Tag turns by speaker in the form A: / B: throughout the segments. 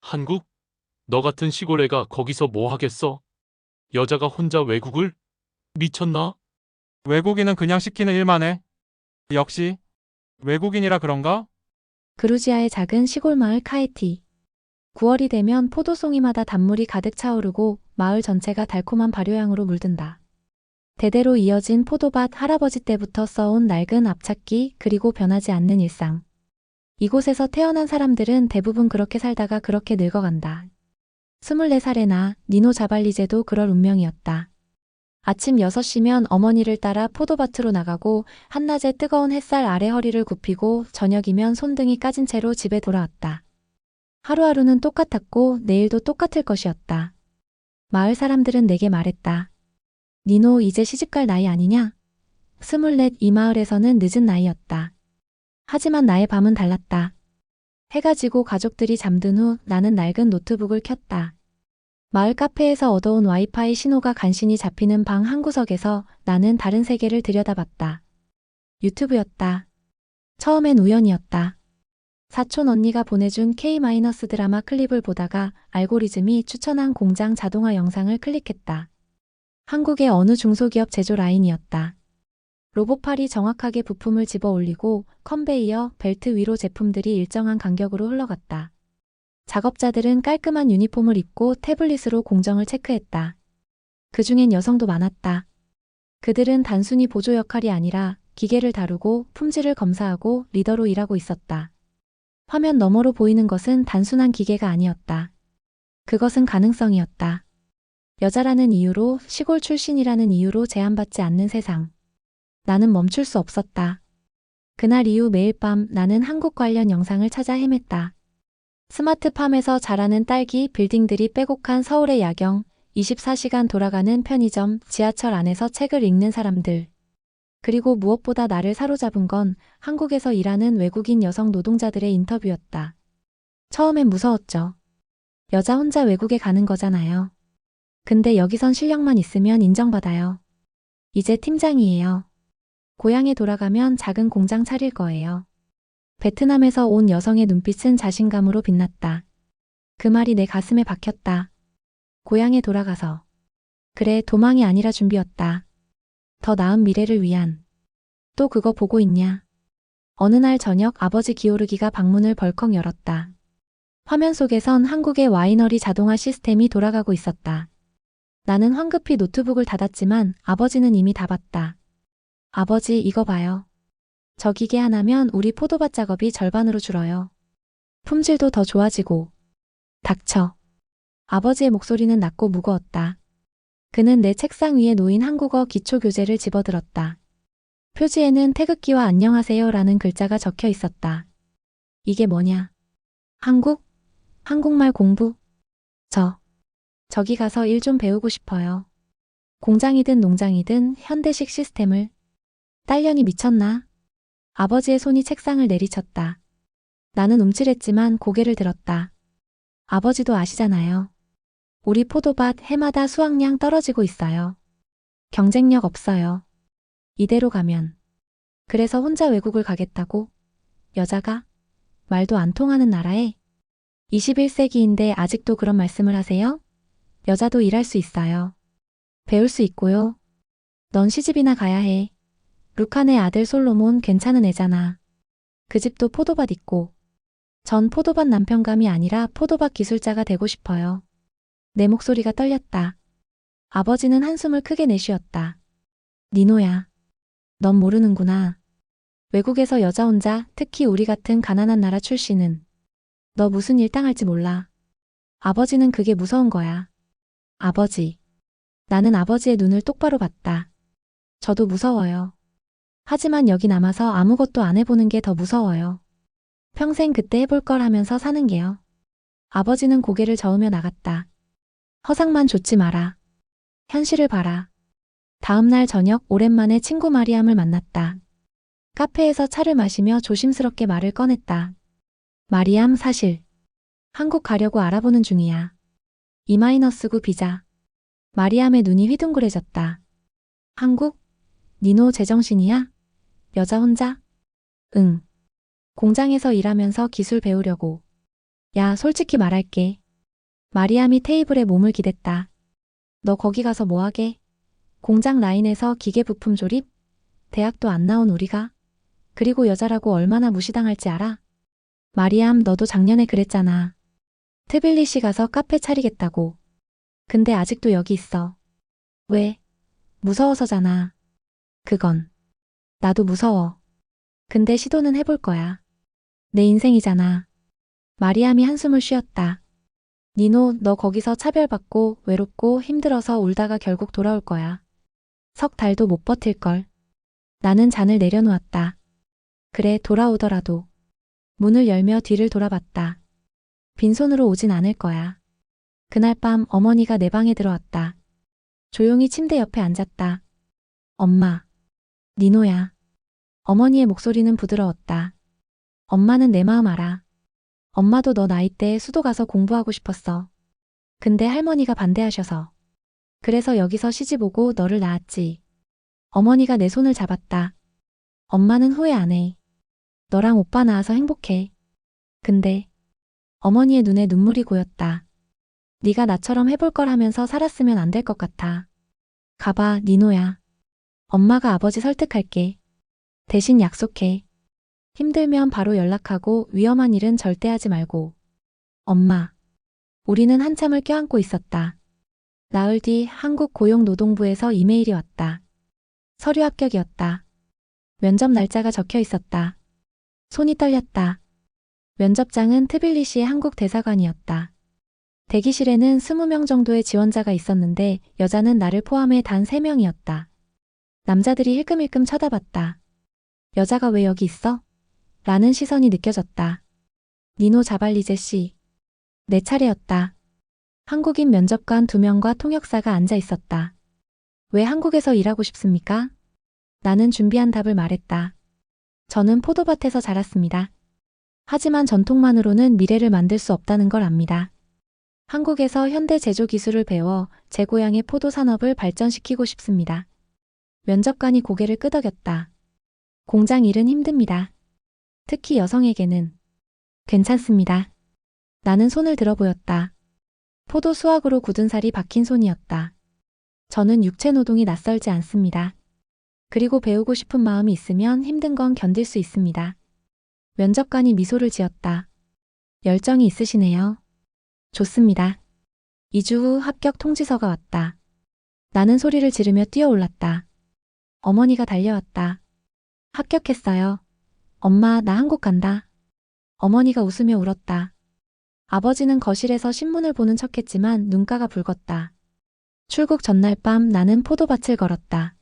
A: 한국? 너 같은 시골 애가 거기서 뭐 하겠어? 여자가 혼자 외국을? 미쳤나?
B: 외국인은 그냥 시키는 일만 해. 역시 외국인이라 그런가?
C: 그루지아의 작은 시골 마을 카에티. 9월이 되면 포도송이마다 단물이 가득 차오르고 마을 전체가 달콤한 발효향으로 물든다. 대대로 이어진 포도밭 할아버지 때부터 써온 낡은 앞찾기 그리고 변하지 않는 일상. 이곳에서 태어난 사람들은 대부분 그렇게 살다가 그렇게 늙어간다. 24살의 나, 니노 자발리제도 그럴 운명이었다. 아침 6시면 어머니를 따라 포도밭으로 나가고 한낮에 뜨거운 햇살 아래 허리를 굽히고 저녁이면 손등이 까진 채로 집에 돌아왔다. 하루하루는 똑같았고 내일도 똑같을 것이었다. 마을 사람들은 내게 말했다. 니노 이제 시집갈 나이 아니냐? 24 이 마을에서는 늦은 나이였다. 하지만 나의 밤은 달랐다. 해가 지고 가족들이 잠든 후 나는 낡은 노트북을 켰다. 마을 카페에서 얻어온 와이파이 신호가 간신히 잡히는 방 한구석에서 나는 다른 세계를 들여다봤다. 유튜브였다. 처음엔 우연이었다. 사촌 언니가 보내준 K- 드라마 클립을 보다가 알고리즘이 추천한 공장 자동화 영상을 클릭했다. 한국의 어느 중소기업 제조 라인이었다. 로봇팔이 정확하게 부품을 집어 올리고 컨베이어, 벨트 위로 제품들이 일정한 간격으로 흘러갔다. 작업자들은 깔끔한 유니폼을 입고 태블릿으로 공정을 체크했다. 그중엔 여성도 많았다. 그들은 단순히 보조 역할이 아니라 기계를 다루고 품질을 검사하고 리더로 일하고 있었다. 화면 너머로 보이는 것은 단순한 기계가 아니었다. 그것은 가능성이었다. 여자라는 이유로, 시골 출신이라는 이유로 제한받지 않는 세상. 나는 멈출 수 없었다. 그날 이후 매일 밤 나는 한국 관련 영상을 찾아 헤맸다. 스마트팜에서 자라는 딸기, 빌딩들이 빼곡한 서울의 야경, 24시간 돌아가는 편의점, 지하철 안에서 책을 읽는 사람들. 그리고 무엇보다 나를 사로잡은 건 한국에서 일하는 외국인 여성 노동자들의 인터뷰였다. 처음엔 무서웠죠. 여자 혼자 외국에 가는 거잖아요. 근데 여기선 실력만 있으면 인정받아요. 이제 팀장이에요. 고향에 돌아가면 작은 공장 차릴 거예요. 베트남에서 온 여성의 눈빛은 자신감으로 빛났다. 그 말이 내 가슴에 박혔다. 고향에 돌아가서. 그래, 도망이 아니라 준비였다. 더 나은 미래를 위한. 또 그거 보고 있냐? 어느 날 저녁 아버지 기어르기가 방문을 벌컥 열었다. 화면 속에선 한국의 와이너리 자동화 시스템이 돌아가고 있었다. 나는 황급히 노트북을 닫았지만 아버지는 이미 다 봤다. 아버지, 이거 봐요. 저 기계 하나면 우리 포도밭 작업이 절반으로 줄어요. 품질도 더 좋아지고. 닥쳐. 아버지의 목소리는 낮고 무거웠다. 그는 내 책상 위에 놓인 한국어 기초 교재를 집어들었다. 표지에는 태극기와 안녕하세요라는 글자가 적혀 있었다. 이게 뭐냐? 한국? 한국말 공부? 저기 가서 일 좀 배우고 싶어요. 공장이든 농장이든 현대식 시스템을. 딸년이 미쳤나? 아버지의 손이 책상을 내리쳤다. 나는 움찔했지만 고개를 들었다. 아버지도 아시잖아요. 우리 포도밭 해마다 수확량 떨어지고 있어요. 경쟁력 없어요. 이대로 가면. 그래서 혼자 외국을 가겠다고? 여자가? 말도 안 통하는 나라에? 21세기인데 아직도 그런 말씀을 하세요? 여자도 일할 수 있어요. 배울 수 있고요. 넌 시집이나 가야 해. 루칸의 아들 솔로몬 괜찮은 애잖아. 그 집도 포도밭 있고. 전 포도밭 남편감이 아니라 포도밭 기술자가 되고 싶어요. 내 목소리가 떨렸다. 아버지는 한숨을 크게 내쉬었다. 니노야. 넌 모르는구나. 외국에서 여자 혼자, 특히 우리 같은 가난한 나라 출신은. 너 무슨 일 당할지 몰라. 아버지는 그게 무서운 거야. 아버지. 나는 아버지의 눈을 똑바로 봤다. 저도 무서워요. 하지만 여기 남아서 아무것도 안 해보는 게 더 무서워요. 평생 그때 해볼 걸 하면서 사는 게요. 아버지는 고개를 저으며 나갔다. 허상만 좇지 마라. 현실을 봐라. 다음 날 저녁 오랜만에 친구 마리암을 만났다. 카페에서 차를 마시며 조심스럽게 말을 꺼냈다. 마리암, 사실 한국 가려고 알아보는 중이야. E-9 비자. 마리암의 눈이 휘둥그레졌다. 한국? 니노 제정신이야? 여자 혼자? 응. 공장에서 일하면서 기술 배우려고. 야, 솔직히 말할게. 마리암이 테이블에 몸을 기댔다. 너 거기 가서 뭐 하게? 공장 라인에서 기계 부품 조립? 대학도 안 나온 우리가? 그리고 여자라고 얼마나 무시당할지 알아? 마리암, 너도 작년에 그랬잖아. 트빌리시 가서 카페 차리겠다고. 근데 아직도 여기 있어. 왜? 무서워서잖아. 그건. 나도 무서워. 근데 시도는 해볼 거야. 내 인생이잖아. 마리암이 한숨을 쉬었다. 니노, 너 거기서 차별받고 외롭고 힘들어서 울다가 결국 돌아올 거야. 석 달도 못 버틸걸. 나는 잔을 내려놓았다. 그래, 돌아오더라도. 문을 열며 뒤를 돌아봤다. 빈손으로 오진 않을 거야. 그날 밤 어머니가 내 방에 들어왔다. 조용히 침대 옆에 앉았다. 엄마. 니노야. 어머니의 목소리는 부드러웠다. 엄마는 내 마음 알아. 엄마도 너 나이 때 수도 가서 공부하고 싶었어. 근데 할머니가 반대하셔서. 그래서 여기서 시집 오고 너를 낳았지. 어머니가 내 손을 잡았다. 엄마는 후회 안 해. 너랑 오빠 낳아서 행복해. 근데 어머니의 눈에 눈물이 고였다. 네가 나처럼 해볼 걸 하면서 살았으면 안 될 것 같아. 가봐, 니노야. 엄마가 아버지 설득할게. 대신 약속해. 힘들면 바로 연락하고 위험한 일은 절대 하지 말고. 엄마. 우리는 한참을 껴안고 있었다. 나흘 뒤 한국고용노동부에서 이메일이 왔다. 서류 합격이었다. 면접 날짜가 적혀 있었다. 손이 떨렸다. 면접장은 트빌리시의 한국 대사관이었다. 대기실에는 20명 정도의 지원자가 있었는데 여자는 나를 포함해 단 3명이었다. 남자들이 힐끔힐끔 쳐다봤다. 여자가 왜 여기 있어? 라는 시선이 느껴졌다. 니노 자발리제 씨. 내 차례였다. 한국인 면접관 2명과 통역사가 앉아 있었다. 왜 한국에서 일하고 싶습니까? 나는 준비한 답을 말했다. 저는 포도밭에서 자랐습니다. 하지만 전통만으로는 미래를 만들 수 없다는 걸 압니다. 한국에서 현대 제조 기술을 배워 제 고향의 포도 산업을 발전시키고 싶습니다. 면접관이 고개를 끄덕였다. 공장 일은 힘듭니다. 특히 여성에게는. 괜찮습니다. 나는 손을 들어 보였다. 포도 수확으로 굳은 살이 박힌 손이었다. 저는 육체 노동이 낯설지 않습니다. 그리고 배우고 싶은 마음이 있으면 힘든 건 견딜 수 있습니다. 면접관이 미소를 지었다. 열정이 있으시네요. 좋습니다. 2주 후 합격 통지서가 왔다. 나는 소리를 지르며 뛰어올랐다. 어머니가 달려왔다. 합격했어요. 엄마, 나 한국 간다. 어머니가 웃으며 울었다. 아버지는 거실에서 신문을 보는 척했지만 눈가가 붉었다. 출국 전날 밤 나는 포도밭을 걸었다.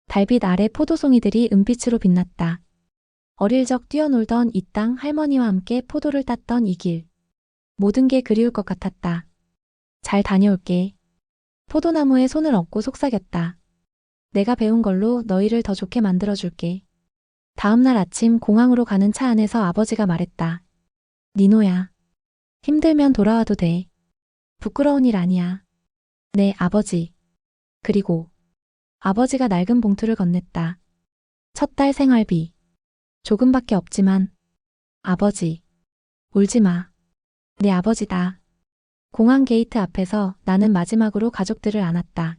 C: 달빛 아래 포도송이들이 은빛으로 빛났다. 어릴 적 뛰어놀던 이 땅, 할머니와 함께 포도를 땄던 이 길. 모든 게 그리울 것 같았다. 잘 다녀올게. 포도나무에 손을 얹고 속삭였다. 내가 배운 걸로 너희를 더 좋게 만들어줄게. 다음 날 아침 공항으로 가는 차 안에서 아버지가 말했다. 니노야. 힘들면 돌아와도 돼. 부끄러운 일 아니야. 네, 아버지. 그리고 아버지가 낡은 봉투를 건넸다. 첫 달 생활비. 조금밖에 없지만. 아버지. 울지 마. 내 아버지다. 공항 게이트 앞에서 나는 마지막으로 가족들을 안았다.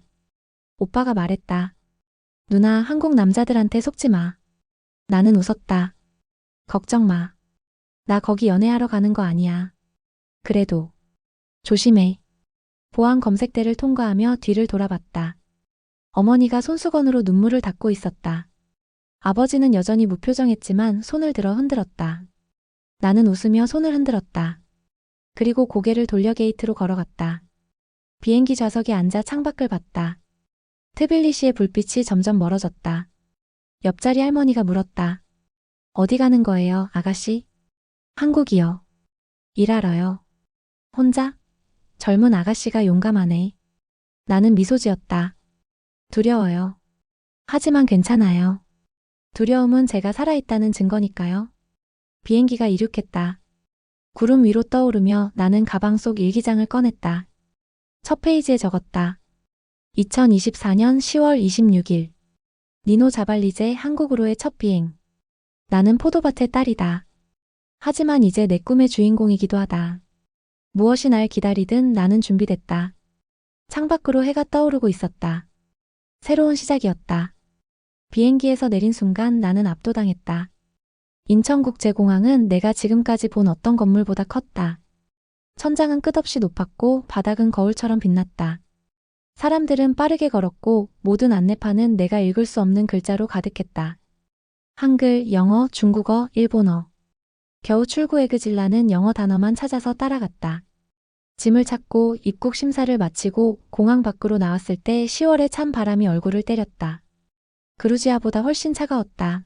C: 오빠가 말했다. 누나, 한국 남자들한테 속지 마. 나는 웃었다. 걱정 마. 나 거기 연애하러 가는 거 아니야. 그래도. 조심해. 보안 검색대를 통과하며 뒤를 돌아봤다. 어머니가 손수건으로 눈물을 닦고 있었다. 아버지는 여전히 무표정했지만 손을 들어 흔들었다. 나는 웃으며 손을 흔들었다. 그리고 고개를 돌려 게이트로 걸어갔다. 비행기 좌석에 앉아 창밖을 봤다. 트빌리시의 불빛이 점점 멀어졌다. 옆자리 할머니가 물었다. 어디 가는 거예요, 아가씨? 한국이요. 일하러요. 혼자? 젊은 아가씨가 용감하네. 나는 미소 지었다. 두려워요. 하지만 괜찮아요. 두려움은 제가 살아있다는 증거니까요. 비행기가 이륙했다. 구름 위로 떠오르며 나는 가방 속 일기장을 꺼냈다. 첫 페이지에 적었다. 2024년 10월 26일. 니노 자발리제 한국으로의 첫 비행. 나는 포도밭의 딸이다. 하지만 이제 내 꿈의 주인공이기도 하다. 무엇이 날 기다리든 나는 준비됐다. 창밖으로 해가 떠오르고 있었다. 새로운 시작이었다. 비행기에서 내린 순간 나는 압도당했다. 인천국제공항은 내가 지금까지 본 어떤 건물보다 컸다. 천장은 끝없이 높았고 바닥은 거울처럼 빛났다. 사람들은 빠르게 걸었고 모든 안내판은 내가 읽을 수 없는 글자로 가득했다. 한글, 영어, 중국어, 일본어. 겨우 출구 에그질라는 영어 단어만 찾아서 따라갔다. 짐을 찾고 입국 심사를 마치고 공항 밖으로 나왔을 때 10월의 찬 바람이 얼굴을 때렸다. 그루지아보다 훨씬 차가웠다.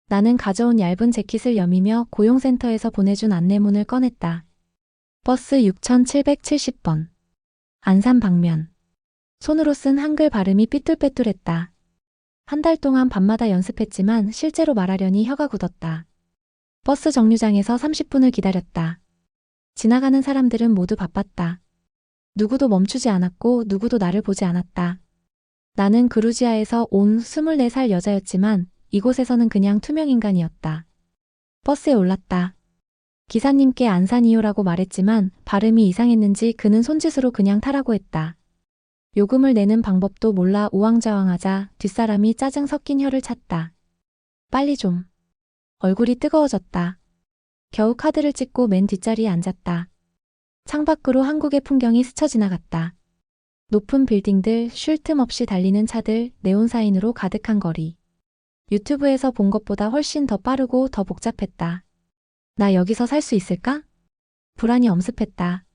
C: 나는 가져온 얇은 재킷을 여미며 고용센터에서 보내준 안내문을 꺼냈다. 버스 6770번. 안산 방면. 손으로 쓴 한글 발음이 삐뚤빼뚤했다. 한 달 동안 밤마다 연습했지만 실제로 말하려니 혀가 굳었다. 버스 정류장에서 30분을 기다렸다. 지나가는 사람들은 모두 바빴다. 누구도 멈추지 않았고 누구도 나를 보지 않았다. 나는 그루지아에서 온 24살 여자였지만 이곳에서는 그냥 투명인간이었다. 버스에 올랐다. 기사님께 안산이요라고 말했지만 발음이 이상했는지 그는 손짓으로 그냥 타라고 했다. 요금을 내는 방법도 몰라 우왕좌왕하자 뒷사람이 짜증 섞인 혀를 찼다. 빨리 좀. 얼굴이 뜨거워졌다. 겨우 카드를 찍고 맨 뒷자리에 앉았다. 창밖으로 한국의 풍경이 스쳐 지나갔다. 높은 빌딩들, 쉴 틈 없이 달리는 차들, 네온사인으로 가득한 거리. 유튜브에서 본 것보다 훨씬 더 빠르고 더 복잡했다. 나 여기서 살 수 있을까? 불안이 엄습했다.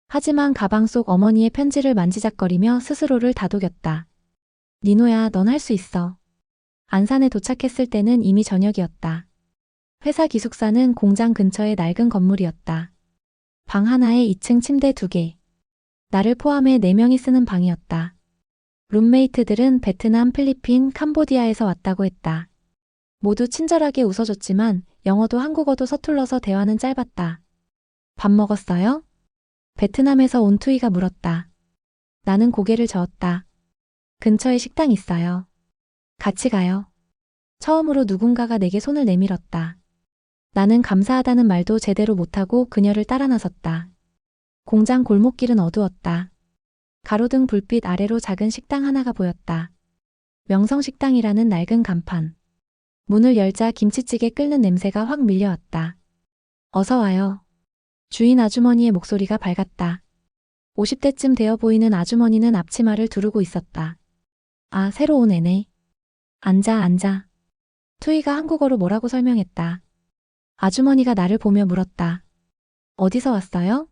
C: 하지만 가방 속 어머니의 편지를 만지작거리며 스스로를 다독였다. 니노야, 넌 할 수 있어. 안산에 도착했을 때는 이미 저녁이었다. 회사 기숙사는 공장 근처의 낡은 건물이었다. 방 하나에 2층 침대 2개. 나를 포함해 4명이 쓰는 방이었다. 룸메이트들은 베트남, 필리핀, 캄보디아에서 왔다고 했다. 모두 친절하게 웃어줬지만 영어도 한국어도 서툴러서 대화는 짧았다. 밥 먹었어요? 베트남에서 온 투이가 물었다. 나는 고개를 저었다. 근처에 식당 있어요. 같이 가요. 처음으로 누군가가 내게 손을 내밀었다. 나는 감사하다는 말도 제대로 못하고 그녀를 따라 나섰다. 공장 골목길은 어두웠다. 가로등 불빛 아래로 작은 식당 하나가 보였다. 명성식당이라는 낡은 간판. 문을 열자 김치찌개 끓는 냄새가 확 밀려왔다. 어서 와요. 주인 아주머니의 목소리가 밝았다. 50대쯤 되어 보이는 아주머니는 앞치마를 두르고 있었다. 아, 새로 온 애네. 앉아. 투이가 한국어로 뭐라고 설명했다. 아주머니가 나를 보며 물었다. 어디서 왔어요?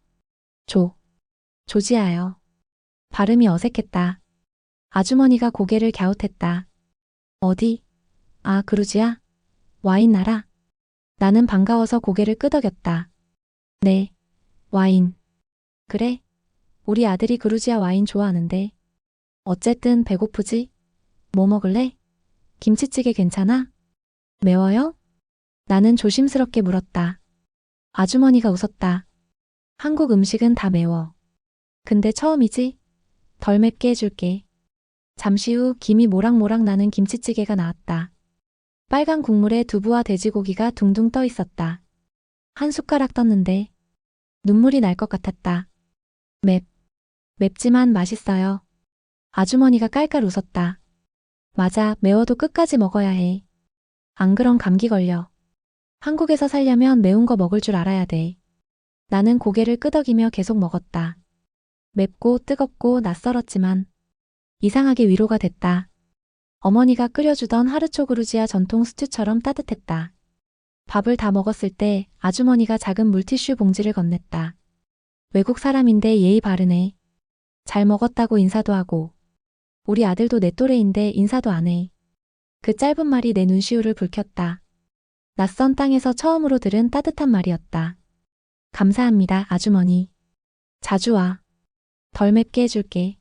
C: 조지아요. 발음이 어색했다. 아주머니가 고개를 갸웃했다. 어디? 아, 그루지아? 와인 나라? 나는 반가워서 고개를 끄덕였다. 네, 와인. 그래? 우리 아들이 그루지아 와인 좋아하는데. 어쨌든 배고프지? 뭐 먹을래? 김치찌개 괜찮아? 매워요? 나는 조심스럽게 물었다. 아주머니가 웃었다. 한국 음식은 다 매워. 근데 처음이지? 덜 맵게 해줄게. 잠시 후 김이 모락모락 나는 김치찌개가 나왔다. 빨간 국물에 두부와 돼지고기가 둥둥 떠 있었다. 한 숟가락 떴는데 눈물이 날 것 같았다. 맵지만 맛있어요. 아주머니가 깔깔 웃었다. 맞아, 매워도 끝까지 먹어야 해. 안 그럼 감기 걸려. 한국에서 살려면 매운 거 먹을 줄 알아야 돼. 나는 고개를 끄덕이며 계속 먹었다. 맵고 뜨겁고 낯설었지만 이상하게 위로가 됐다. 어머니가 끓여주던 하르초 그루지아 전통 스튜처럼 따뜻했다. 밥을 다 먹었을 때 아주머니가 작은 물티슈 봉지를 건넸다. 외국 사람인데 예의 바르네. 잘 먹었다고 인사도 하고. 우리 아들도 내 또래인데 인사도 안 해. 그 짧은 말이 내 눈시울을 붉혔다. 낯선 땅에서 처음으로 들은 따뜻한 말이었다. 감사합니다, 아주머니. 자주 와. 덜 맵게 해줄게.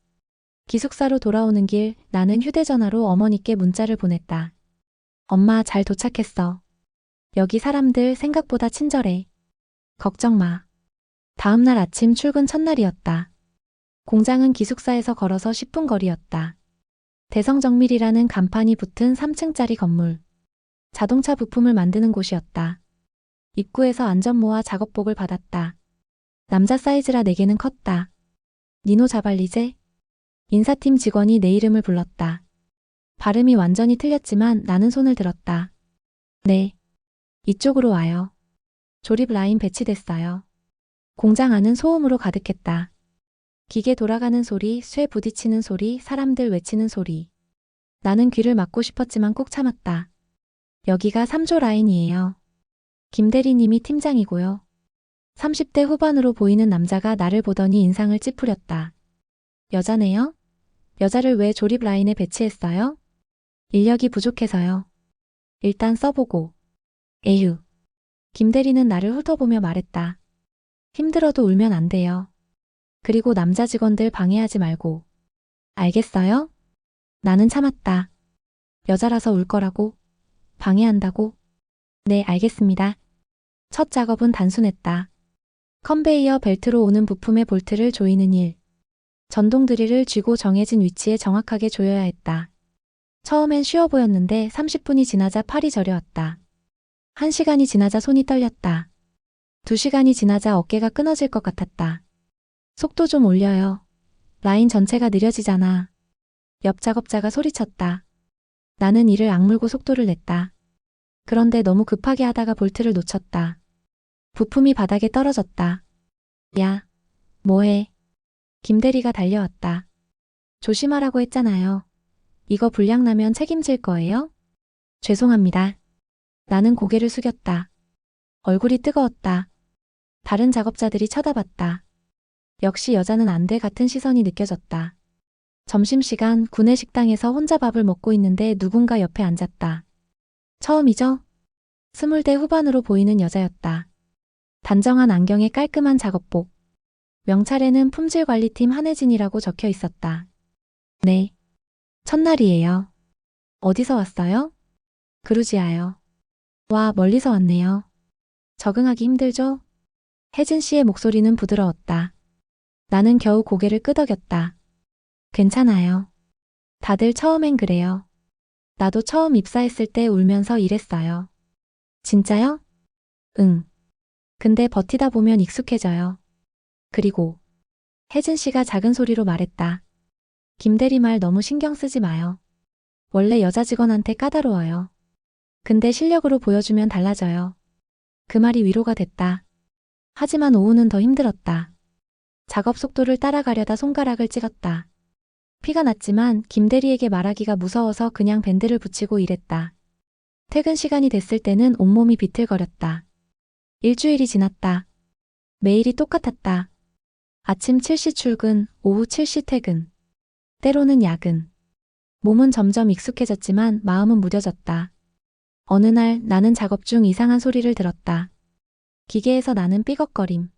C: 기숙사로 돌아오는 길 나는 휴대전화로 어머니께 문자를 보냈다. 엄마, 잘 도착했어. 여기 사람들 생각보다 친절해. 걱정 마. 다음 날 아침 출근 첫날이었다. 공장은 기숙사에서 걸어서 10분 거리였다. 대성정밀이라는 간판이 붙은 3층짜리 건물. 자동차 부품을 만드는 곳이었다. 입구에서 안전모와 작업복을 받았다. 남자 사이즈라 내게는 컸다. 니노 자발리제? 인사팀 직원이 내 이름을 불렀다. 발음이 완전히 틀렸지만 나는 손을 들었다. 네. 이쪽으로 와요. 조립 라인 배치됐어요. 공장 안은 소음으로 가득했다. 기계 돌아가는 소리, 쇠 부딪히는 소리, 사람들 외치는 소리. 나는 귀를 막고 싶었지만 꾹 참았다. 여기가 3조 라인이에요. 김 대리님이 팀장이고요. 30대 후반으로 보이는 남자가 나를 보더니 인상을 찌푸렸다. 여자네요? 여자를 왜 조립 라인에 배치했어요? 인력이 부족해서요. 일단 써보고. 에휴. 김 대리는 나를 훑어보며 말했다. 힘들어도 울면 안 돼요. 그리고 남자 직원들 방해하지 말고. 알겠어요? 나는 참았다. 여자라서 울 거라고? 방해한다고? 네, 알겠습니다. 첫 작업은 단순했다. 컨베이어 벨트로 오는 부품의 볼트를 조이는 일. 전동 드릴을 쥐고 정해진 위치에 정확하게 조여야 했다. 처음엔 쉬워 보였는데 30분이 지나자 팔이 저려왔다. 1시간이 지나자 손이 떨렸다. 2시간이 지나자 어깨가 끊어질 것 같았다. 속도 좀 올려요. 라인 전체가 느려지잖아. 옆 작업자가 소리쳤다. 나는 이를 악물고 속도를 냈다. 그런데 너무 급하게 하다가 볼트를 놓쳤다. 부품이 바닥에 떨어졌다. 야, 뭐해? 김대리가 달려왔다. 조심하라고 했잖아요. 이거 불량 나면 책임질 거예요? 죄송합니다. 나는 고개를 숙였다. 얼굴이 뜨거웠다. 다른 작업자들이 쳐다봤다. 역시 여자는 안 돼 같은 시선이 느껴졌다. 점심시간 구내식당에서 혼자 밥을 먹고 있는데 누군가 옆에 앉았다. 처음이죠? 20대 후반으로 보이는 여자였다. 단정한 안경에 깔끔한 작업복. 명찰에는 품질관리팀 한혜진이라고 적혀 있었다. 네. 첫날이에요. 어디서 왔어요? 그루지아요. 와, 멀리서 왔네요. 적응하기 힘들죠? 혜진 씨의 목소리는 부드러웠다. 나는 겨우 고개를 끄덕였다. 괜찮아요. 다들 처음엔 그래요. 나도 처음 입사했을 때 울면서 일했어요. 진짜요? 응. 근데 버티다 보면 익숙해져요. 그리고 혜진 씨가 작은 소리로 말했다. 김대리 말 너무 신경 쓰지 마요. 원래 여자 직원한테 까다로워요. 근데 실력으로 보여주면 달라져요. 그 말이 위로가 됐다. 하지만 오후는 더 힘들었다. 작업 속도를 따라가려다 손가락을 찍었다. 피가 났지만 김대리에게 말하기가 무서워서 그냥 밴드를 붙이고 일했다. 퇴근 시간이 됐을 때는 온몸이 비틀거렸다. 일주일이 지났다. 매일이 똑같았다. 아침 7시 출근, 오후 7시 퇴근. 때로는 야근. 몸은 점점 익숙해졌지만 마음은 무뎌졌다. 어느 날 나는 작업 중 이상한 소리를 들었다. 기계에서 나는 삐걱거림.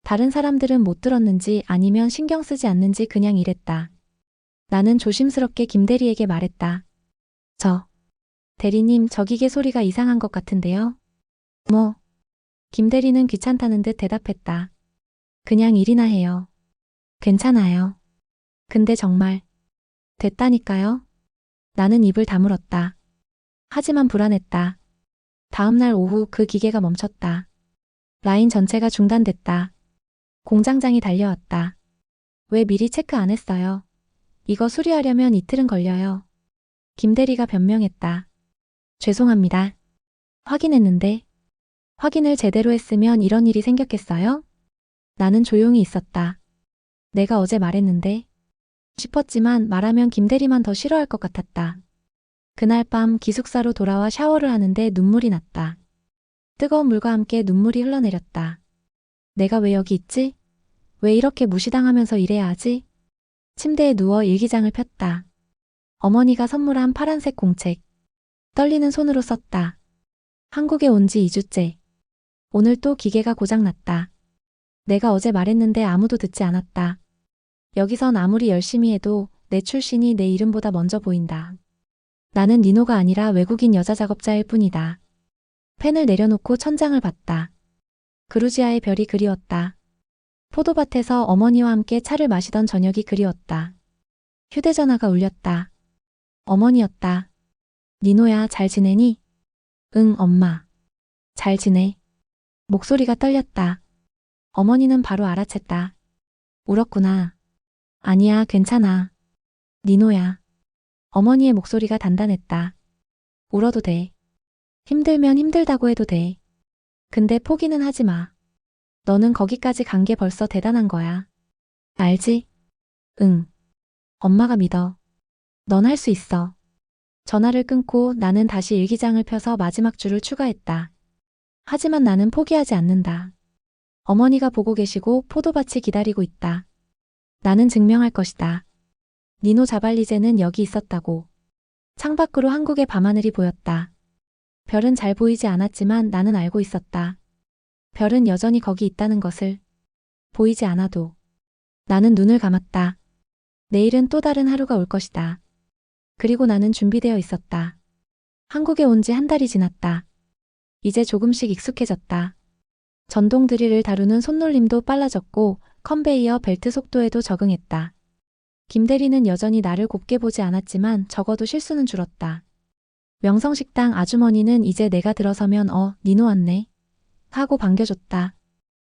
C: 다른 사람들은 못 들었는지 아니면 신경 쓰지 않는지 그냥 일했다. 나는 조심스럽게 김대리에게 말했다. 대리님, 저 기계 소리가 이상한 것 같은데요? 뭐? 김대리는 귀찮다는 듯 대답했다. 그냥 일이나 해요. 괜찮아요. 근데 정말 됐다니까요? 나는 입을 다물었다. 하지만 불안했다. 다음날 오후 그 기계가 멈췄다. 라인 전체가 중단됐다. 공장장이 달려왔다. 왜 미리 체크 안 했어요? 이거 수리하려면 이틀은 걸려요. 김대리가 변명했다. 죄송합니다. 확인했는데. 확인을 제대로 했으면 이런 일이 생겼겠어요? 나는 조용히 있었다. 내가 어제 말했는데 싶었지만 말하면 김대리만 더 싫어할 것 같았다. 그날 밤 기숙사로 돌아와 샤워를 하는데 눈물이 났다. 뜨거운 물과 함께 눈물이 흘러내렸다. 내가 왜 여기 있지? 왜 이렇게 무시당하면서 일해야 하지? 침대에 누워 일기장을 폈다. 어머니가 선물한 파란색 공책. 떨리는 손으로 썼다. 한국에 온 지 2주째. 오늘 또 기계가 고장났다. 내가 어제 말했는데 아무도 듣지 않았다. 여기선 아무리 열심히 해도 내 출신이 내 이름보다 먼저 보인다. 나는 니노가 아니라 외국인 여자 작업자일 뿐이다. 펜을 내려놓고 천장을 봤다. 그루지아의 별이 그리웠다. 포도밭에서 어머니와 함께 차를 마시던 저녁이 그리웠다. 휴대전화가 울렸다. 어머니였다. 니노야, 잘 지내니? 응, 엄마. 잘 지내. 목소리가 떨렸다. 어머니는 바로 알아챘다. 울었구나. 아니야, 괜찮아. 니노야. 어머니의 목소리가 단단했다. 울어도 돼. 힘들면 힘들다고 해도 돼. 근데 포기는 하지 마. 너는 거기까지 간 게 벌써 대단한 거야. 알지? 응. 엄마가 믿어. 넌 할 수 있어. 전화를 끊고 나는 다시 일기장을 펴서 마지막 줄을 추가했다. 하지만 나는 포기하지 않는다. 어머니가 보고 계시고 포도밭이 기다리고 있다. 나는 증명할 것이다. 니노 자발리제는 여기 있었다고. 창밖으로 한국의 밤하늘이 보였다. 별은 잘 보이지 않았지만 나는 알고 있었다. 별은 여전히 거기 있다는 것을. 보이지 않아도. 나는 눈을 감았다. 내일은 또 다른 하루가 올 것이다. 그리고 나는 준비되어 있었다. 한국에 온 지 한 달이 지났다. 이제 조금씩 익숙해졌다. 전동 드릴을 다루는 손놀림도 빨라졌고 컨베이어 벨트 속도에도 적응했다. 김대리는 여전히 나를 곱게 보지 않았지만 적어도 실수는 줄었다. 명성식당 아주머니는 이제 내가 들어서면 니노 왔네 하고 반겨줬다.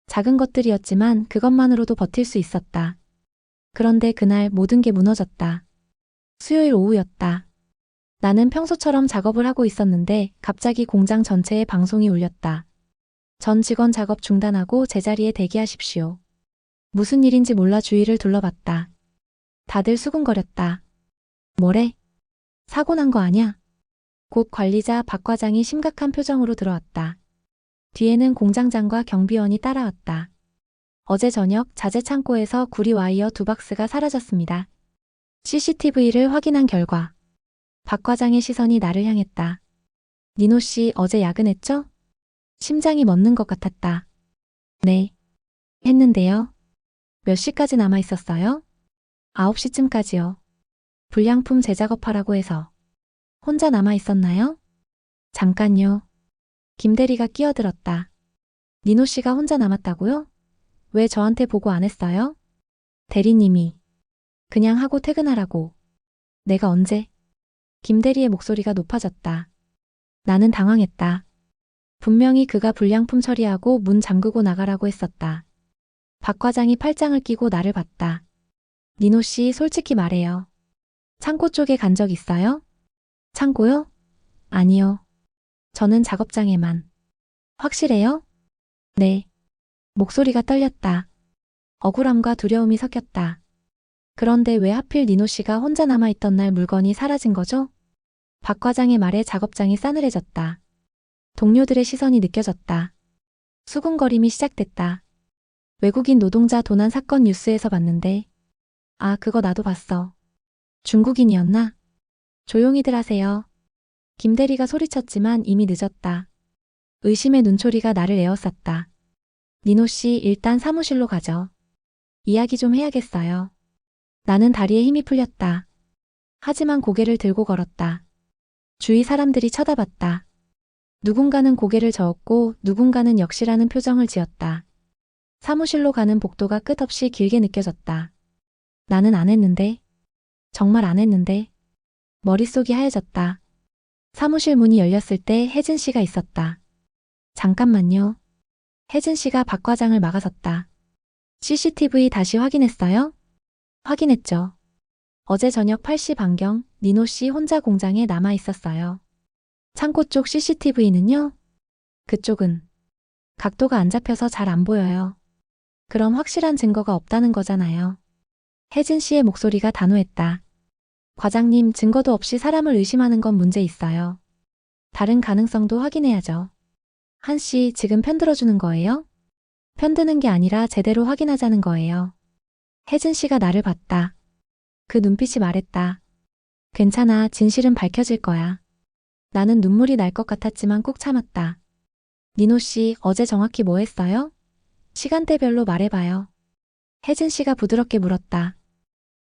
C: 작은 것들이었지만 그것만으로도 버틸 수 있었다. 그런데 그날 모든 게 무너졌다. 수요일 오후였다. 나는 평소처럼 작업을 하고 있었는데 갑자기 공장 전체에 방송이 울렸다. 전 직원 작업 중단하고 제자리에 대기하십시오. 무슨 일인지 몰라 주위를 둘러봤다. 다들 수군거렸다. 뭐래? 사고 난 거 아냐? 곧 관리자 박 과장이 심각한 표정으로 들어왔다. 뒤에는 공장장과 경비원이 따라왔다. 어제 저녁 자재 창고에서 구리 와이어 2박스가 사라졌습니다. CCTV를 확인한 결과 박 과장의 시선이 나를 향했다. 니노 씨 어제 야근했죠? 심장이 멎는 것 같았다. 네. 했는데요. 몇 시까지 남아 있었어요? 9시쯤까지요. 불량품 재작업하라고 해서. 혼자 남아 있었나요? 잠깐요. 김대리가 끼어들었다. 니노 씨가 혼자 남았다고요? 왜 저한테 보고 안 했어요? 대리님이. 그냥 하고 퇴근하라고. 내가 언제? 김대리의 목소리가 높아졌다. 나는 당황했다. 분명히 그가 불량품 처리하고 문 잠그고 나가라고 했었다. 박 과장이 팔짱을 끼고 나를 봤다. 니노 씨 솔직히 말해요. 창고 쪽에 간 적 있어요? 창고요? 아니요. 저는 작업장에만. 확실해요? 네. 목소리가 떨렸다. 억울함과 두려움이 섞였다. 그런데 왜 하필 니노 씨가 혼자 남아있던 날 물건이 사라진 거죠? 박 과장의 말에 작업장이 싸늘해졌다. 동료들의 시선이 느껴졌다. 수군거림이 시작됐다. 외국인 노동자 도난 사건 뉴스에서 봤는데. 아, 그거 나도 봤어. 중국인이었나? 조용히들 하세요. 김대리가 소리쳤지만 이미 늦었다. 의심의 눈초리가 나를 에워쌌다. 니노 씨 일단 사무실로 가죠. 이야기 좀 해야겠어요. 나는 다리에 힘이 풀렸다. 하지만 고개를 들고 걸었다. 주위 사람들이 쳐다봤다. 누군가는 고개를 저었고 누군가는 역시라는 표정을 지었다. 사무실로 가는 복도가 끝없이 길게 느껴졌다. 나는 안 했는데. 정말 안 했는데. 머릿속이 하얘졌다. 사무실 문이 열렸을 때 혜진 씨가 있었다. 잠깐만요. 혜진 씨가 박 과장을 막아섰다. CCTV 다시 확인했어요? 확인했죠. 어제 저녁 8시 반경 니노 씨 혼자 공장에 남아 있었어요. 창고 쪽 CCTV는요? 그쪽은 각도가 안 잡혀서 잘 안 보여요. 그럼 확실한 증거가 없다는 거잖아요. 혜진 씨의 목소리가 단호했다. 과장님, 증거도 없이 사람을 의심하는 건 문제 있어요. 다른 가능성도 확인해야죠. 한 씨, 지금 편들어주는 거예요? 편드는 게 아니라 제대로 확인하자는 거예요. 혜진 씨가 나를 봤다. 그 눈빛이 말했다. 괜찮아, 진실은 밝혀질 거야. 나는 눈물이 날 것 같았지만 꾹 참았다. 니노 씨, 어제 정확히 뭐 했어요? 시간대별로 말해봐요. 혜진 씨가 부드럽게 물었다.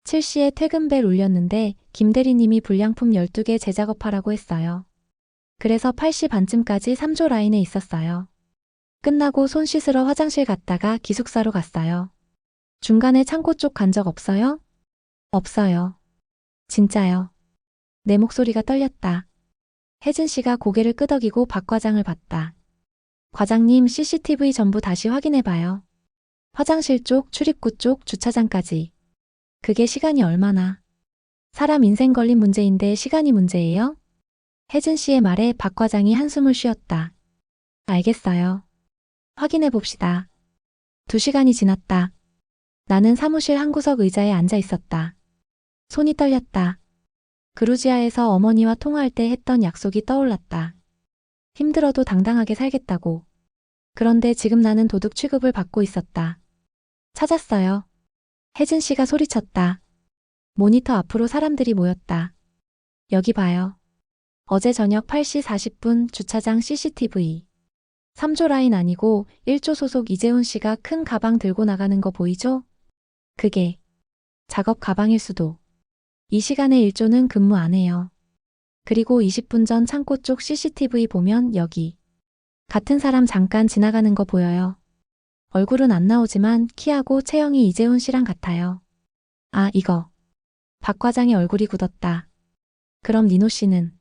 C: 7시에 퇴근벨 울렸는데 김 대리님이 불량품 12개 재작업하라고 했어요. 그래서 8시 반쯤까지 3조 라인에 있었어요. 끝나고 손 씻으러 화장실 갔다가 기숙사로 갔어요. 중간에 창고 쪽 간 적 없어요? 없어요. 진짜요. 내 목소리가 떨렸다. 혜진 씨가 고개를 끄덕이고 박 과장을 봤다. 과장님, CCTV 전부 다시 확인해봐요. 화장실 쪽, 출입구 쪽, 주차장까지. 그게 시간이 얼마나. 사람 인생 걸린 문제인데 시간이 문제예요? 혜진 씨의 말에 박 과장이 한숨을 쉬었다. 알겠어요. 확인해 봅시다. 2시간이 지났다. 나는 사무실 한 구석 의자에 앉아 있었다. 손이 떨렸다. 그루지아에서 어머니와 통화할 때 했던 약속이 떠올랐다. 힘들어도 당당하게 살겠다고. 그런데 지금 나는 도둑 취급을 받고 있었다. 찾았어요. 혜진 씨가 소리쳤다. 모니터 앞으로 사람들이 모였다. 여기 봐요. 어제 저녁 8시 40분 주차장 CCTV. 3조 라인 아니고 1조 소속 이재훈 씨가 큰 가방 들고 나가는 거 보이죠? 그게 작업 가방일 수도. 이 시간에 1조는 근무 안 해요. 그리고 20분 전 창고 쪽 CCTV 보면 여기 같은 사람 잠깐 지나가는 거 보여요. 얼굴은 안 나오지만 키하고 체형이 이재훈 씨랑 같아요. 아, 이거. 박 과장의 얼굴이 굳었다. 그럼 니노 씨는?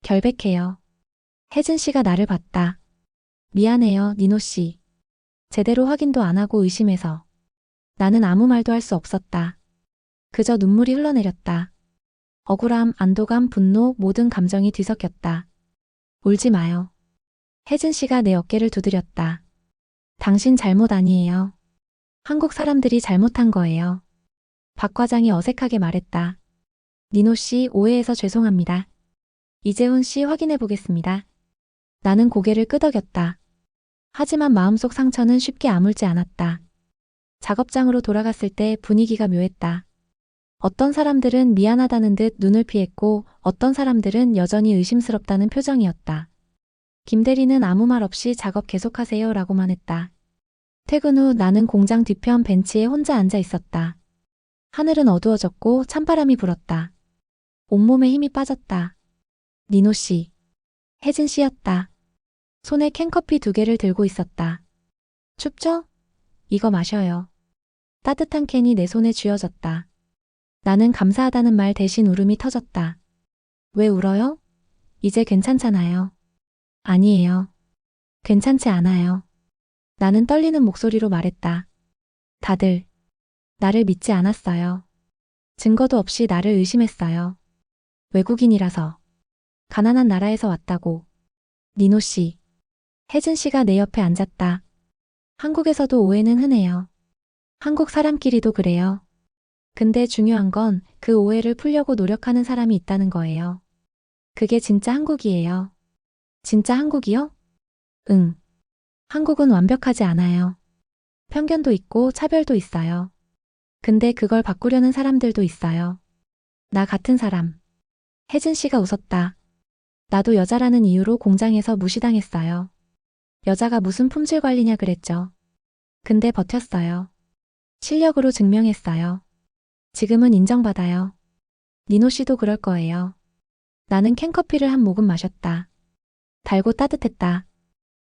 C: 결백해요. 혜진 씨가 나를 봤다. 미안해요, 니노 씨. 제대로 확인도 안 하고 의심해서. 나는 아무 말도 할 수 없었다. 그저 눈물이 흘러내렸다. 억울함, 안도감, 분노, 모든 감정이 뒤섞였다. 울지 마요. 혜진 씨가 내 어깨를 두드렸다. 당신 잘못 아니에요. 한국 사람들이 잘못한 거예요. 박 과장이 어색하게 말했다. 니노 씨, 오해해서 죄송합니다. 이재훈 씨 확인해 보겠습니다. 나는 고개를 끄덕였다. 하지만 마음속 상처는 쉽게 아물지 않았다. 작업장으로 돌아갔을 때 분위기가 묘했다. 어떤 사람들은 미안하다는 듯 눈을 피했고 어떤 사람들은 여전히 의심스럽다는 표정이었다. 김 대리는 아무 말 없이 작업 계속하세요 라고만 했다. 퇴근 후 나는 공장 뒤편 벤치에 혼자 앉아 있었다. 하늘은 어두워졌고 찬바람이 불었다. 온몸에 힘이 빠졌다. 니노 씨. 혜진 씨였다. 손에 캔커피 2개를 들고 있었다. 춥죠? 이거 마셔요. 따뜻한 캔이 내 손에 쥐어졌다. 나는 감사하다는 말 대신 울음이 터졌다. 왜 울어요? 이제 괜찮잖아요. 아니에요. 괜찮지 않아요. 나는 떨리는 목소리로 말했다. 다들 나를 믿지 않았어요. 증거도 없이 나를 의심했어요. 외국인이라서. 가난한 나라에서 왔다고. 니노 씨. 혜진 씨가 내 옆에 앉았다. 한국에서도 오해는 흔해요. 한국 사람끼리도 그래요. 근데 중요한 건 그 오해를 풀려고 노력하는 사람이 있다는 거예요. 그게 진짜 한국이에요. 진짜 한국이요? 응. 한국은 완벽하지 않아요. 편견도 있고 차별도 있어요. 근데 그걸 바꾸려는 사람들도 있어요. 나 같은 사람. 혜진 씨가 웃었다. 나도 여자라는 이유로 공장에서 무시당했어요. 여자가 무슨 품질 관리냐 그랬죠. 근데 버텼어요. 실력으로 증명했어요. 지금은 인정받아요. 니노 씨도 그럴 거예요. 나는 캔커피를 한 모금 마셨다. 달고 따뜻했다.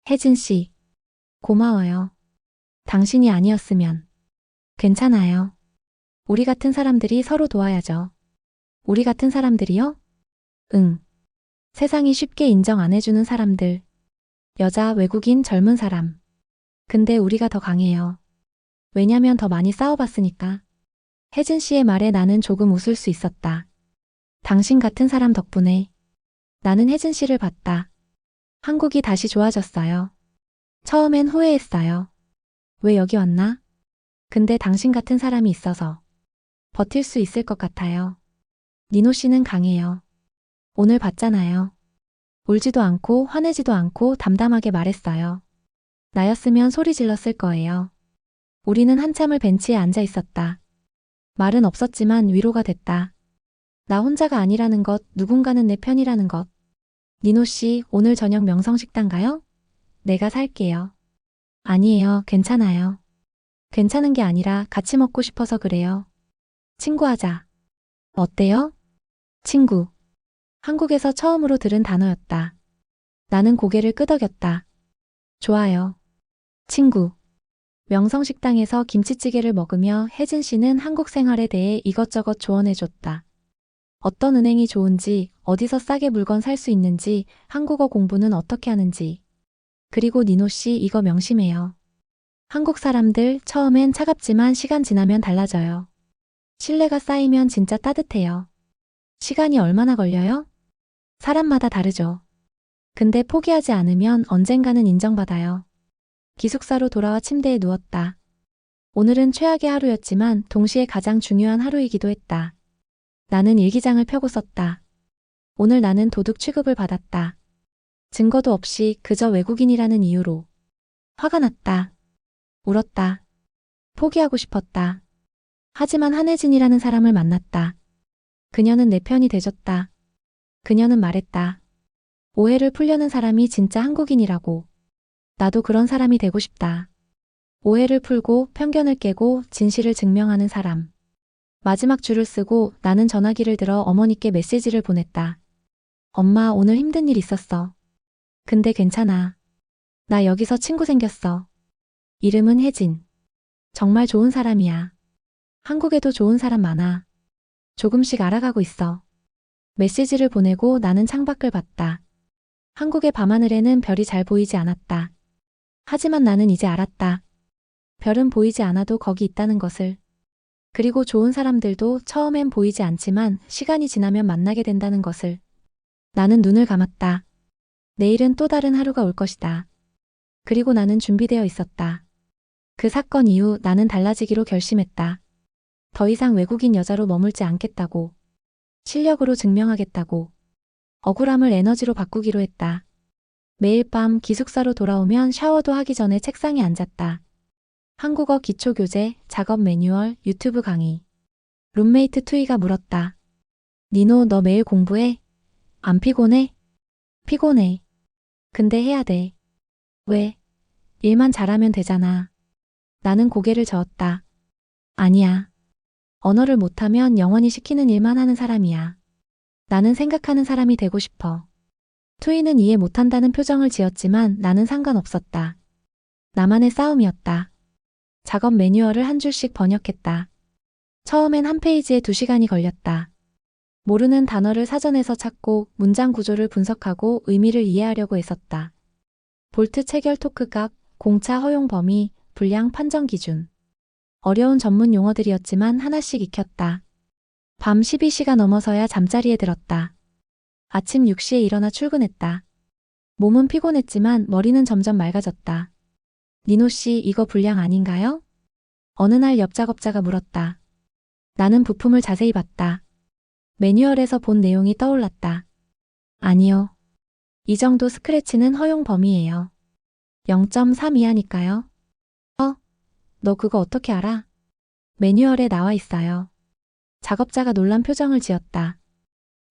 C: 혜진 씨. 고마워요. 당신이 아니었으면. 괜찮아요. 우리 같은 사람들이 서로 도와야죠. 우리 같은 사람들이요? 응. 세상이 쉽게 인정 안 해주는 사람들. 여자, 외국인, 젊은 사람. 근데 우리가 더 강해요. 왜냐면 더 많이 싸워봤으니까. 혜진 씨의 말에 나는 조금 웃을 수 있었다. 당신 같은 사람 덕분에. 나는 혜진 씨를 봤다. 한국이 다시 좋아졌어요. 처음엔 후회했어요. 왜 여기 왔나? 근데 당신 같은 사람이 있어서 버틸 수 있을 것 같아요. 니노 씨는 강해요. 오늘 봤잖아요. 울지도 않고 화내지도 않고 담담하게 말했어요. 나였으면 소리 질렀을 거예요. 우리는 한참을 벤치에 앉아 있었다. 말은 없었지만 위로가 됐다. 나 혼자가 아니라는 것, 누군가는 내 편이라는 것. 니노 씨, 오늘 저녁 명성식당 가요? 내가 살게요. 아니에요, 괜찮아요. 괜찮은 게 아니라 같이 먹고 싶어서 그래요. 친구하자. 어때요? 친구. 한국에서 처음으로 들은 단어였다. 나는 고개를 끄덕였다. 좋아요. 친구. 명성식당에서 김치찌개를 먹으며 혜진 씨는 한국 생활에 대해 이것저것 조언해줬다. 어떤 은행이 좋은지, 어디서 싸게 물건 살 수 있는지, 한국어 공부는 어떻게 하는지. 그리고 니노 씨 이거 명심해요. 한국 사람들 처음엔 차갑지만 시간 지나면 달라져요. 신뢰가 쌓이면 진짜 따뜻해요. 시간이 얼마나 걸려요? 사람마다 다르죠. 근데 포기하지 않으면 언젠가는 인정받아요. 기숙사로 돌아와 침대에 누웠다. 오늘은 최악의 하루였지만 동시에 가장 중요한 하루이기도 했다. 나는 일기장을 펴고 썼다. 오늘 나는 도둑 취급을 받았다. 증거도 없이 그저 외국인이라는 이유로. 화가 났다. 울었다. 포기하고 싶었다. 하지만 한혜진이라는 사람을 만났다. 그녀는 내 편이 돼줬다. 그녀는 말했다. 오해를 풀려는 사람이 진짜 한국인이라고. 나도 그런 사람이 되고 싶다. 오해를 풀고 편견을 깨고 진실을 증명하는 사람. 마지막 줄을 쓰고 나는 전화기를 들어 어머니께 메시지를 보냈다. 엄마, 오늘 힘든 일 있었어. 근데 괜찮아. 나 여기서 친구 생겼어. 이름은 혜진. 정말 좋은 사람이야. 한국에도 좋은 사람 많아. 조금씩 알아가고 있어. 메시지를 보내고 나는 창밖을 봤다. 한국의 밤하늘에는 별이 잘 보이지 않았다. 하지만 나는 이제 알았다. 별은 보이지 않아도 거기 있다는 것을. 그리고 좋은 사람들도 처음엔 보이지 않지만 시간이 지나면 만나게 된다는 것을. 나는 눈을 감았다. 내일은 또 다른 하루가 올 것이다. 그리고 나는 준비되어 있었다. 그 사건 이후 나는 달라지기로 결심했다. 더 이상 외국인 여자로 머물지 않겠다고. 실력으로 증명하겠다고. 억울함을 에너지로 바꾸기로 했다. 매일 밤 기숙사로 돌아오면 샤워도 하기 전에 책상에 앉았다. 한국어 기초교재, 작업 매뉴얼, 유튜브 강의. 룸메이트 투이가 물었다. 니노, 너 매일 공부해? 안 피곤해? 피곤해. 근데 해야 돼. 왜? 일만 잘하면 되잖아. 나는 고개를 저었다. 아니야. 언어를 못하면 영원히 시키는 일만 하는 사람이야. 나는 생각하는 사람이 되고 싶어. 투이는 이해 못한다는 표정을 지었지만 나는 상관없었다. 나만의 싸움이었다. 작업 매뉴얼을 한 줄씩 번역했다. 처음엔 한 페이지에 2시간이 걸렸다. 모르는 단어를 사전에서 찾고 문장 구조를 분석하고 의미를 이해하려고 애썼다. 볼트 체결 토크 값, 공차 허용 범위, 분량 판정 기준. 어려운 전문 용어들이었지만 하나씩 익혔다. 밤 12시가 넘어서야 잠자리에 들었다. 아침 6시에 일어나 출근했다. 몸은 피곤했지만 머리는 점점 맑아졌다. 니노 씨, 이거 분량 아닌가요? 어느 날 옆 작업자가 물었다. 나는 부품을 자세히 봤다. 매뉴얼에서 본 내용이 떠올랐다. 아니요. 이 정도 스크래치는 허용 범위예요. 0.3 이하니까요. 너 그거 어떻게 알아? 매뉴얼에 나와 있어요. 작업자가 놀란 표정을 지었다.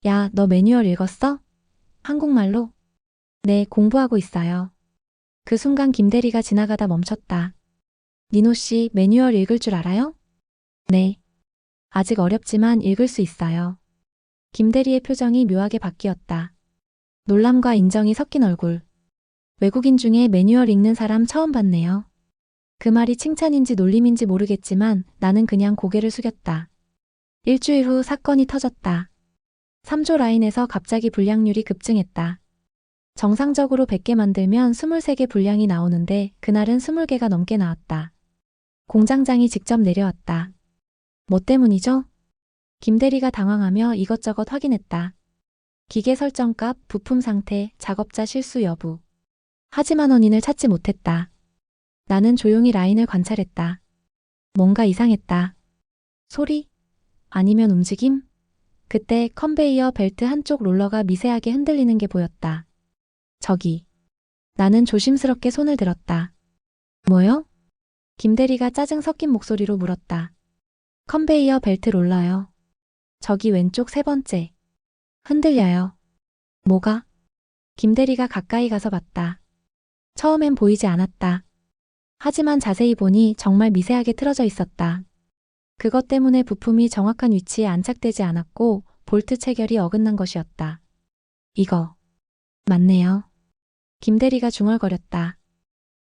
C: 야, 너 매뉴얼 읽었어? 한국말로? 네, 공부하고 있어요. 그 순간 김대리가 지나가다 멈췄다. 니노 씨, 매뉴얼 읽을 줄 알아요? 네. 아직 어렵지만 읽을 수 있어요. 김대리의 표정이 묘하게 바뀌었다. 놀람과 인정이 섞인 얼굴. 외국인 중에 매뉴얼 읽는 사람 처음 봤네요. 그 말이 칭찬인지 놀림인지 모르겠지만 나는 그냥 고개를 숙였다. 일주일 후 사건이 터졌다. 3조 라인에서 갑자기 불량률이 급증했다. 정상적으로 100개 만들면 23개 불량이 나오는데 그날은 20개가 넘게 나왔다. 공장장이 직접 내려왔다. 뭐 때문이죠? 김대리가 당황하며 이것저것 확인했다. 기계 설정값, 부품 상태, 작업자 실수 여부. 하지만 원인을 찾지 못했다. 나는 조용히 라인을 관찰했다. 뭔가 이상했다. 소리? 아니면 움직임? 그때 컨베이어 벨트 한쪽 롤러가 미세하게 흔들리는 게 보였다. 저기. 나는 조심스럽게 손을 들었다. 뭐요? 김대리가 짜증 섞인 목소리로 물었다. 컨베이어 벨트 롤러요. 저기 왼쪽 3번째. 흔들려요. 뭐가? 김대리가 가까이 가서 봤다. 처음엔 보이지 않았다. 하지만 자세히 보니 정말 미세하게 틀어져 있었다. 그것 때문에 부품이 정확한 위치에 안착되지 않았고 볼트 체결이 어긋난 것이었다. 이거 맞네요. 김대리가 중얼거렸다.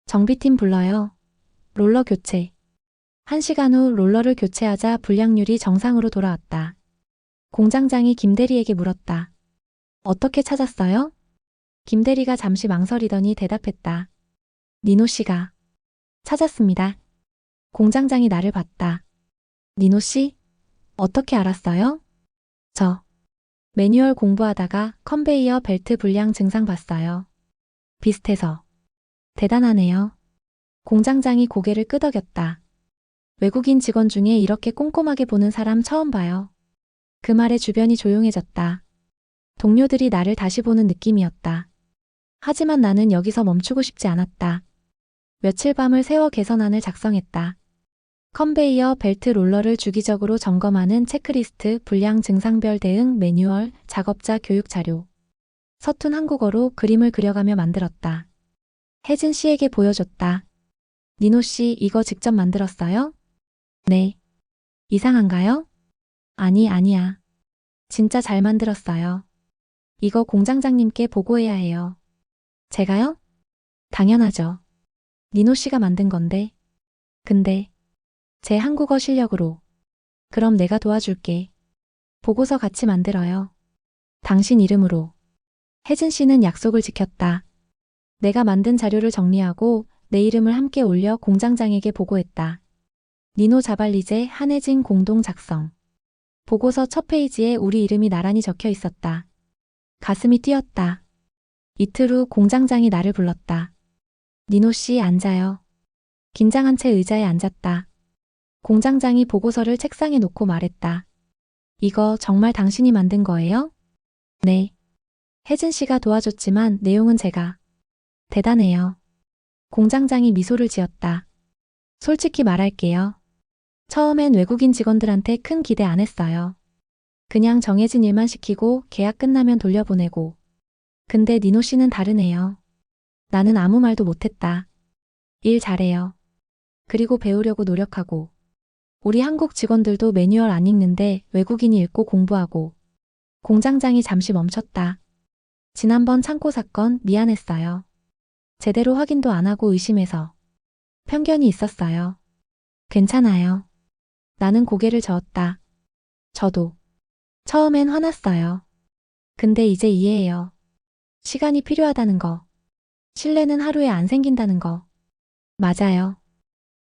C: 정비팀 불러요. 롤러 교체. 1시간 후 롤러를 교체하자 불량률이 정상으로 돌아왔다. 공장장이 김대리에게 물었다. 어떻게 찾았어요? 김대리가 잠시 망설이더니 대답했다. 니노 씨가. 찾았습니다. 공장장이 나를 봤다. 니노 씨? 어떻게 알았어요? 저 매뉴얼 공부하다가 컨베이어 벨트 불량 증상 봤어요. 비슷해서. 대단하네요. 공장장이 고개를 끄덕였다. 외국인 직원 중에 이렇게 꼼꼼하게 보는 사람 처음 봐요. 그 말에 주변이 조용해졌다. 동료들이 나를 다시 보는 느낌이었다. 하지만 나는 여기서 멈추고 싶지 않았다. 며칠 밤을 새워 개선안을 작성했다. 컨베이어 벨트 롤러를 주기적으로 점검하는 체크리스트, 불량 증상별 대응 매뉴얼, 작업자 교육 자료. 서툰 한국어로 그림을 그려가며 만들었다. 혜진 씨에게 보여줬다. 니노 씨, 이거 직접 만들었어요? 네. 이상한가요? 아니야. 진짜 잘 만들었어요. 이거 공장장님께 보고해야 해요. 제가요? 당연하죠. 니노 씨가 만든 건데. 근데 제 한국어 실력으로. 그럼 내가 도와줄게. 보고서 같이 만들어요. 당신 이름으로. 혜진 씨는 약속을 지켰다. 내가 만든 자료를 정리하고 내 이름을 함께 올려 공장장에게 보고했다. 니노 자발리제 한혜진 공동 작성. 보고서 첫 페이지에 우리 이름이 나란히 적혀 있었다. 가슴이 뛰었다. 이틀 후 공장장이 나를 불렀다. 니노 씨 앉아요. 긴장한 채 의자에 앉았다. 공장장이 보고서를 책상에 놓고 말했다. 이거 정말 당신이 만든 거예요? 네. 혜진 씨가 도와줬지만 내용은 제가. 대단해요. 공장장이 미소를 지었다. 솔직히 말할게요. 처음엔 외국인 직원들한테 큰 기대 안 했어요. 그냥 정해진 일만 시키고 계약 끝나면 돌려보내고. 근데 니노 씨는 다르네요. 나는 아무 말도 못했다. 일 잘해요. 그리고 배우려고 노력하고. 우리 한국 직원들도 매뉴얼 안 읽는데 외국인이 읽고 공부하고. 공장장이 잠시 멈췄다. 지난번 창고 사건 미안했어요. 제대로 확인도 안 하고 의심해서. 편견이 있었어요. 괜찮아요. 나는 고개를 저었다. 저도. 처음엔 화났어요. 근데 이제 이해해요. 시간이 필요하다는 거. 신뢰는 하루에 안 생긴다는 거. 맞아요.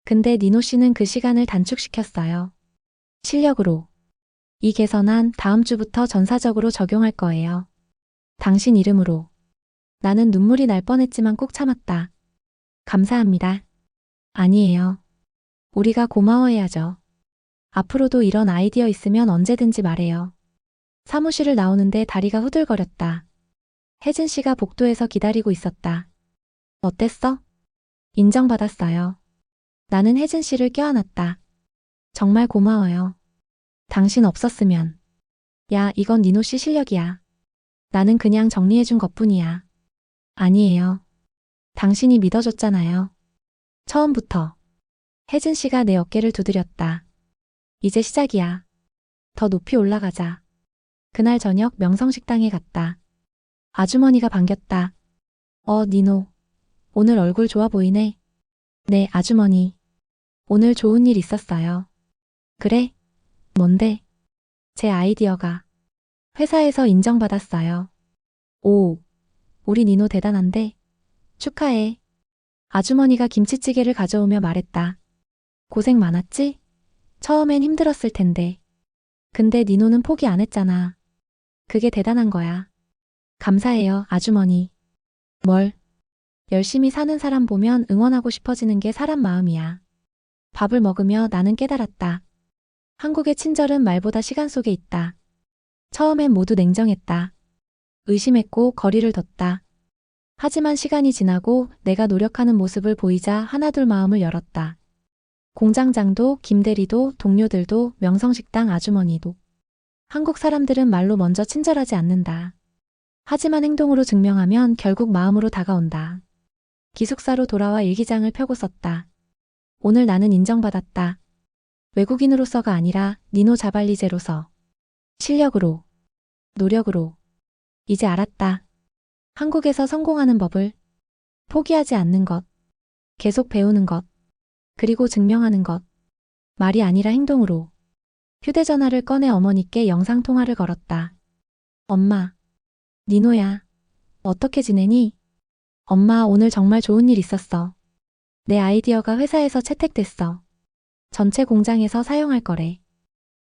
C: 근데 니노 씨는 그 시간을 단축시켰어요. 실력으로. 이 개선안 다음 주부터 전사적으로 적용할 거예요. 당신 이름으로. 나는 눈물이 날 뻔했지만 꾹 참았다. 감사합니다. 아니에요. 우리가 고마워해야죠. 앞으로도 이런 아이디어 있으면 언제든지 말해요. 사무실을 나오는데 다리가 후들거렸다. 혜진 씨가 복도에서 기다리고 있었다. 어땠어? 인정받았어요. 나는 혜진 씨를 껴안았다. 정말 고마워요. 당신 없었으면. 야, 이건 니노 씨 실력이야. 나는 그냥 정리해준 것뿐이야. 아니에요. 당신이 믿어줬잖아요. 처음부터. 혜진 씨가 내 어깨를 두드렸다. 이제 시작이야. 더 높이 올라가자. 그날 저녁 명성식당에 갔다. 아주머니가 반겼다. 니노. 오늘 얼굴 좋아 보이네. 네, 아주머니. 오늘 좋은 일 있었어요. 그래? 뭔데? 제 아이디어가 회사에서 인정받았어요. 오, 우리 니노 대단한데? 축하해. 아주머니가 김치찌개를 가져오며 말했다. 고생 많았지? 처음엔 힘들었을 텐데. 근데 니노는 포기 안 했잖아. 그게 대단한 거야. 감사해요, 아주머니. 뭘? 열심히 사는 사람 보면 응원하고 싶어지는 게 사람 마음이야. 밥을 먹으며 나는 깨달았다. 한국의 친절은 말보다 시간 속에 있다. 처음엔 모두 냉정했다. 의심했고 거리를 뒀다. 하지만 시간이 지나고 내가 노력하는 모습을 보이자 하나둘 마음을 열었다. 공장장도, 김대리도, 동료들도, 명성식당 아주머니도. 한국 사람들은 말로 먼저 친절하지 않는다. 하지만 행동으로 증명하면 결국 마음으로 다가온다. 기숙사로 돌아와 일기장을 펴고 썼다. 오늘 나는 인정받았다. 외국인으로서가 아니라 니노 자발리제로서. 실력으로. 노력으로. 이제 알았다. 한국에서 성공하는 법을. 포기하지 않는 것. 계속 배우는 것. 그리고 증명하는 것. 말이 아니라 행동으로. 휴대전화를 꺼내 어머니께 영상통화를 걸었다. 엄마. 니노야. 어떻게 지내니? 엄마, 오늘 정말 좋은 일 있었어. 내 아이디어가 회사에서 채택됐어. 전체 공장에서 사용할 거래.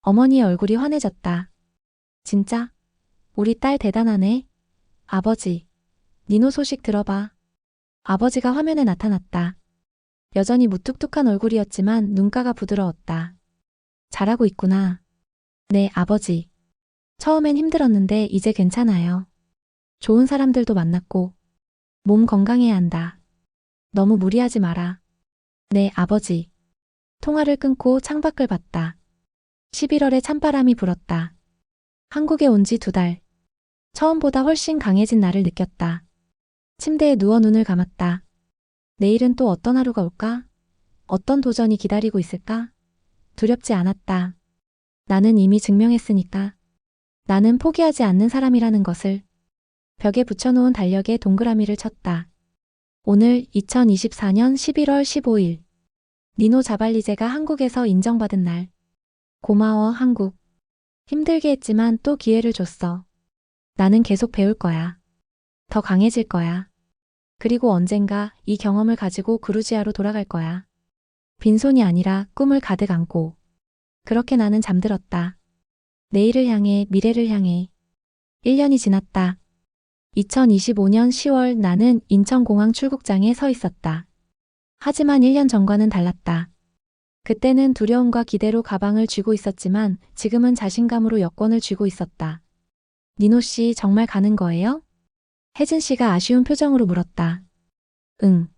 C: 어머니의 얼굴이 환해졌다. 진짜? 우리 딸 대단하네. 아버지, 니노 소식 들어봐. 아버지가 화면에 나타났다. 여전히 무뚝뚝한 얼굴이었지만 눈가가 부드러웠다. 잘하고 있구나. 네, 아버지. 처음엔 힘들었는데 이제 괜찮아요. 좋은 사람들도 만났고 몸 건강해야 한다. 너무 무리하지 마라. 네, 아버지. 통화를 끊고 창밖을 봤다. 11월에 찬바람이 불었다. 한국에 온 지 2달. 처음보다 훨씬 강해진 나를 느꼈다. 침대에 누워 눈을 감았다. 내일은 또 어떤 하루가 올까? 어떤 도전이 기다리고 있을까? 두렵지 않았다. 나는 이미 증명했으니까. 나는 포기하지 않는 사람이라는 것을. 벽에 붙여놓은 달력에 동그라미를 쳤다. 오늘 2024년 11월 15일. 니노 자발리제가 한국에서 인정받은 날. 고마워, 한국. 힘들게 했지만 또 기회를 줬어. 나는 계속 배울 거야. 더 강해질 거야. 그리고 언젠가 이 경험을 가지고 그루지아로 돌아갈 거야. 빈손이 아니라 꿈을 가득 안고. 그렇게 나는 잠들었다. 내일을 향해, 미래를 향해. 1년이 지났다. 2025년 10월 나는 인천공항 출국장에 서 있었다. 하지만 1년 전과는 달랐다. 그때는 두려움과 기대로 가방을 쥐고 있었지만 지금은 자신감으로 여권을 쥐고 있었다. 니노 씨 정말 가는 거예요? 혜진 씨가 아쉬운 표정으로 물었다. 응.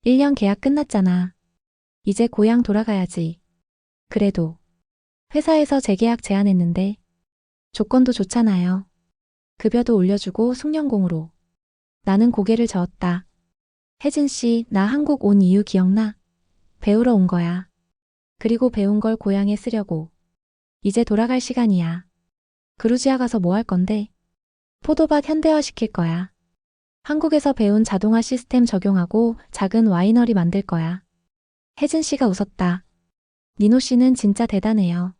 C: 1년 계약 끝났잖아. 이제 고향 돌아가야지. 그래도 회사에서 재계약 제안했는데 조건도 좋잖아요. 급여도 올려주고 숙련공으로. 나는 고개를 저었다. 혜진 씨, 나 한국 온 이유 기억나? 배우러 온 거야. 그리고 배운 걸 고향에 쓰려고. 이제 돌아갈 시간이야. 그루지아 가서 뭐 할 건데? 포도밭 현대화 시킬 거야. 한국에서 배운 자동화 시스템 적용하고 작은 와이너리 만들 거야. 혜진 씨가 웃었다. 니노 씨는 진짜 대단해요.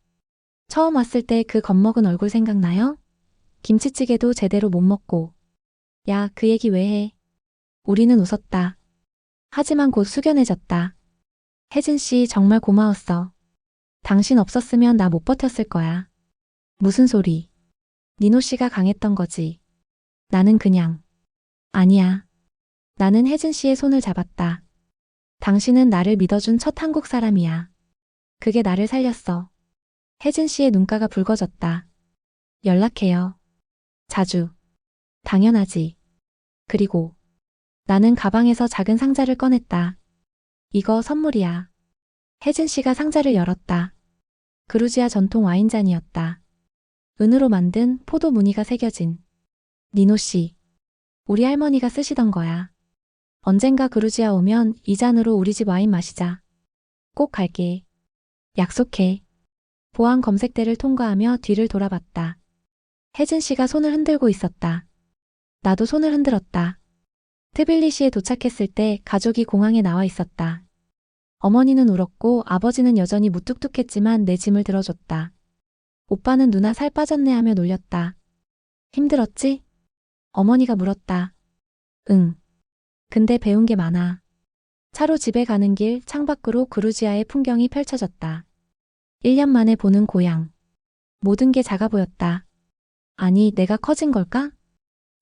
C: 처음 왔을 때 그 겁먹은 얼굴 생각나요? 김치찌개도 제대로 못 먹고. 야, 그 얘기 왜 해? 우리는 웃었다. 하지만 곧 숙연해졌다. 혜진 씨 정말 고마웠어. 당신 없었으면 나 못 버텼을 거야. 무슨 소리? 니노 씨가 강했던 거지. 나는 그냥. 아니야. 나는 혜진 씨의 손을 잡았다. 당신은 나를 믿어준 첫 한국 사람이야. 그게 나를 살렸어. 혜진 씨의 눈가가 붉어졌다. 연락해요. 자주. 당연하지. 그리고 나는 가방에서 작은 상자를 꺼냈다. 이거 선물이야. 혜진 씨가 상자를 열었다. 그루지아 전통 와인잔이었다. 은으로 만든 포도 무늬가 새겨진. 니노 씨. 우리 할머니가 쓰시던 거야. 언젠가 그루지아 오면 이 잔으로 우리 집 와인 마시자. 꼭 갈게. 약속해. 보안 검색대를 통과하며 뒤를 돌아봤다. 혜진 씨가 손을 흔들고 있었다. 나도 손을 흔들었다. 트빌리시에 도착했을 때 가족이 공항에 나와 있었다. 어머니는 울었고 아버지는 여전히 무뚝뚝했지만 내 짐을 들어줬다. 오빠는 누나 살 빠졌네 하며 놀렸다. 힘들었지? 어머니가 물었다. 응. 근데 배운 게 많아. 차로 집에 가는 길 창밖으로 그루지아의 풍경이 펼쳐졌다. 1년 만에 보는 고향. 모든 게 작아 보였다. 아니, 내가 커진 걸까?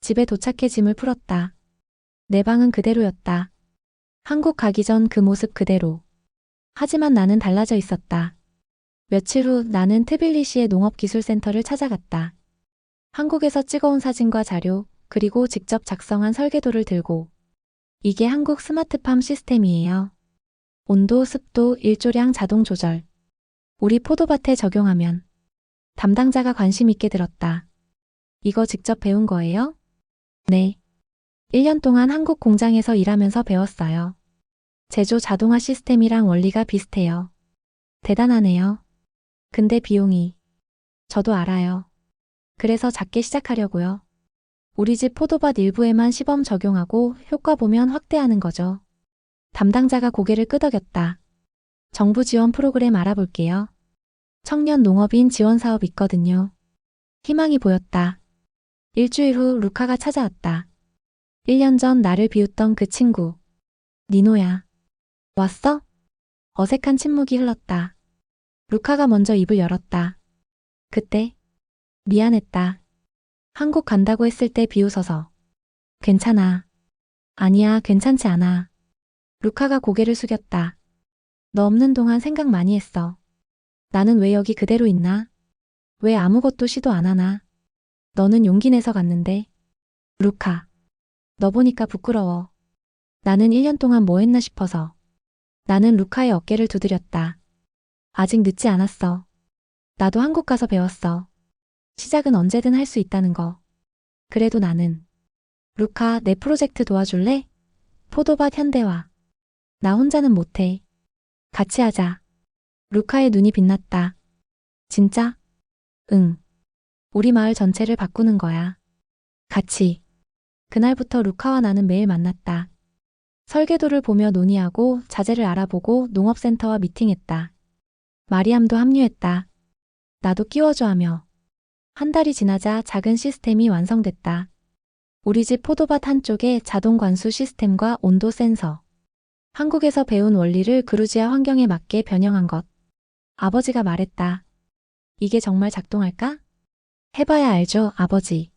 C: 집에 도착해 짐을 풀었다. 내 방은 그대로였다. 한국 가기 전 그 모습 그대로. 하지만 나는 달라져 있었다. 며칠 후 나는 트빌리시의 농업기술센터를 찾아갔다. 한국에서 찍어온 사진과 자료, 그리고 직접 작성한 설계도를 들고. 이게 한국 스마트팜 시스템이에요. 온도, 습도, 일조량 자동 조절. 우리 포도밭에 적용하면. 담당자가 관심 있게 들었다. 이거 직접 배운 거예요? 네. 1년 동안 한국 공장에서 일하면서 배웠어요. 제조 자동화 시스템이랑 원리가 비슷해요. 대단하네요. 근데 비용이. 저도 알아요. 그래서 작게 시작하려고요. 우리 집 포도밭 일부에만 시범 적용하고 효과 보면 확대하는 거죠. 담당자가 고개를 끄덕였다. 정부 지원 프로그램 알아볼게요. 청년 농업인 지원 사업 있거든요. 희망이 보였다. 일주일 후 루카가 찾아왔다. 1년 전 나를 비웃던 그 친구. 니노야. 왔어? 어색한 침묵이 흘렀다. 루카가 먼저 입을 열었다. 그때 미안했다. 한국 간다고 했을 때 비웃어서. 괜찮아. 아니야, 괜찮지 않아. 루카가 고개를 숙였다. 너 없는 동안 생각 많이 했어. 나는 왜 여기 그대로 있나? 왜 아무것도 시도 안 하나? 너는 용기 내서 갔는데. 루카, 너 보니까 부끄러워. 나는 1년 동안 뭐 했나 싶어서. 나는 루카의 어깨를 두드렸다. 아직 늦지 않았어. 나도 한국 가서 배웠어. 시작은 언제든 할 수 있다는 거. 그래도 나는. 루카, 내 프로젝트 도와줄래? 포도밭 현대화. 나 혼자는 못해. 같이 하자. 루카의 눈이 빛났다. 진짜? 응. 우리 마을 전체를 바꾸는 거야. 같이. 그날부터 루카와 나는 매일 만났다. 설계도를 보며 논의하고 자재를 알아보고 농업센터와 미팅했다. 마리암도 합류했다. 나도 끼워줘 하며. 한 달이 지나자 작은 시스템이 완성됐다. 우리 집 포도밭 한쪽에 자동 관수 시스템과 온도 센서. 한국에서 배운 원리를 그루지아 환경에 맞게 변형한 것. 아버지가 말했다. 이게 정말 작동할까? 해봐야 알죠, 아버지.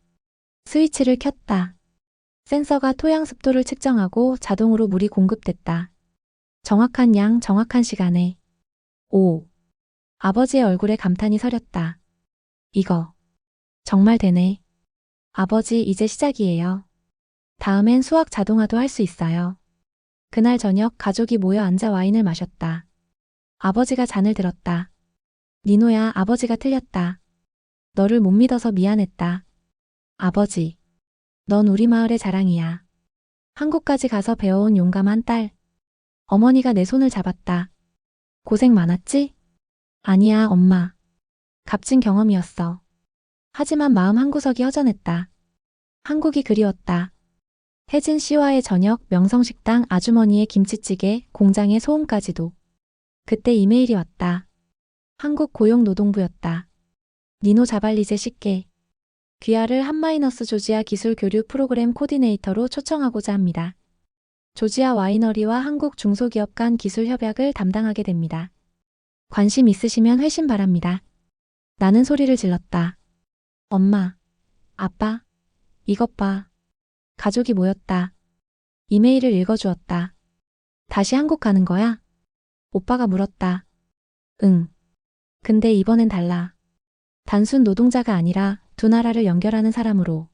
C: 스위치를 켰다. 센서가 토양 습도를 측정하고 자동으로 물이 공급됐다. 정확한 양, 정확한 시간에. 오. 아버지의 얼굴에 감탄이 서렸다. 이거. 정말 되네. 아버지, 이제 시작이에요. 다음엔 수학 자동화도 할 수 있어요. 그날 저녁 가족이 모여 앉아 와인을 마셨다. 아버지가 잔을 들었다. 니노야, 아버지가 틀렸다. 너를 못 믿어서 미안했다. 아버지, 넌 우리 마을의 자랑이야. 한국까지 가서 배워온 용감한 딸. 어머니가 내 손을 잡았다. 고생 많았지? 아니야, 엄마. 값진 경험이었어. 하지만 마음 한구석이 허전했다. 한국이 그리웠다. 혜진 씨와의 저녁, 명성식당, 아주머니의 김치찌개, 공장의 소음까지도. 그때 이메일이 왔다. 한국고용노동부였다. 니노 자발리제 쉽게. 귀하를 한마이너스 조지아 기술 교류 프로그램 코디네이터로 초청하고자 합니다. 조지아 와이너리와 한국 중소기업 간 기술 협약을 담당하게 됩니다. 관심 있으시면 회신 바랍니다. 나는 소리를 질렀다. 엄마, 아빠, 이것 봐. 가족이 모였다. 이메일을 읽어주었다. 다시 한국 가는 거야? 오빠가 물었다. 응. 근데 이번엔 달라. 단순 노동자가 아니라 두 나라를 연결하는 사람으로.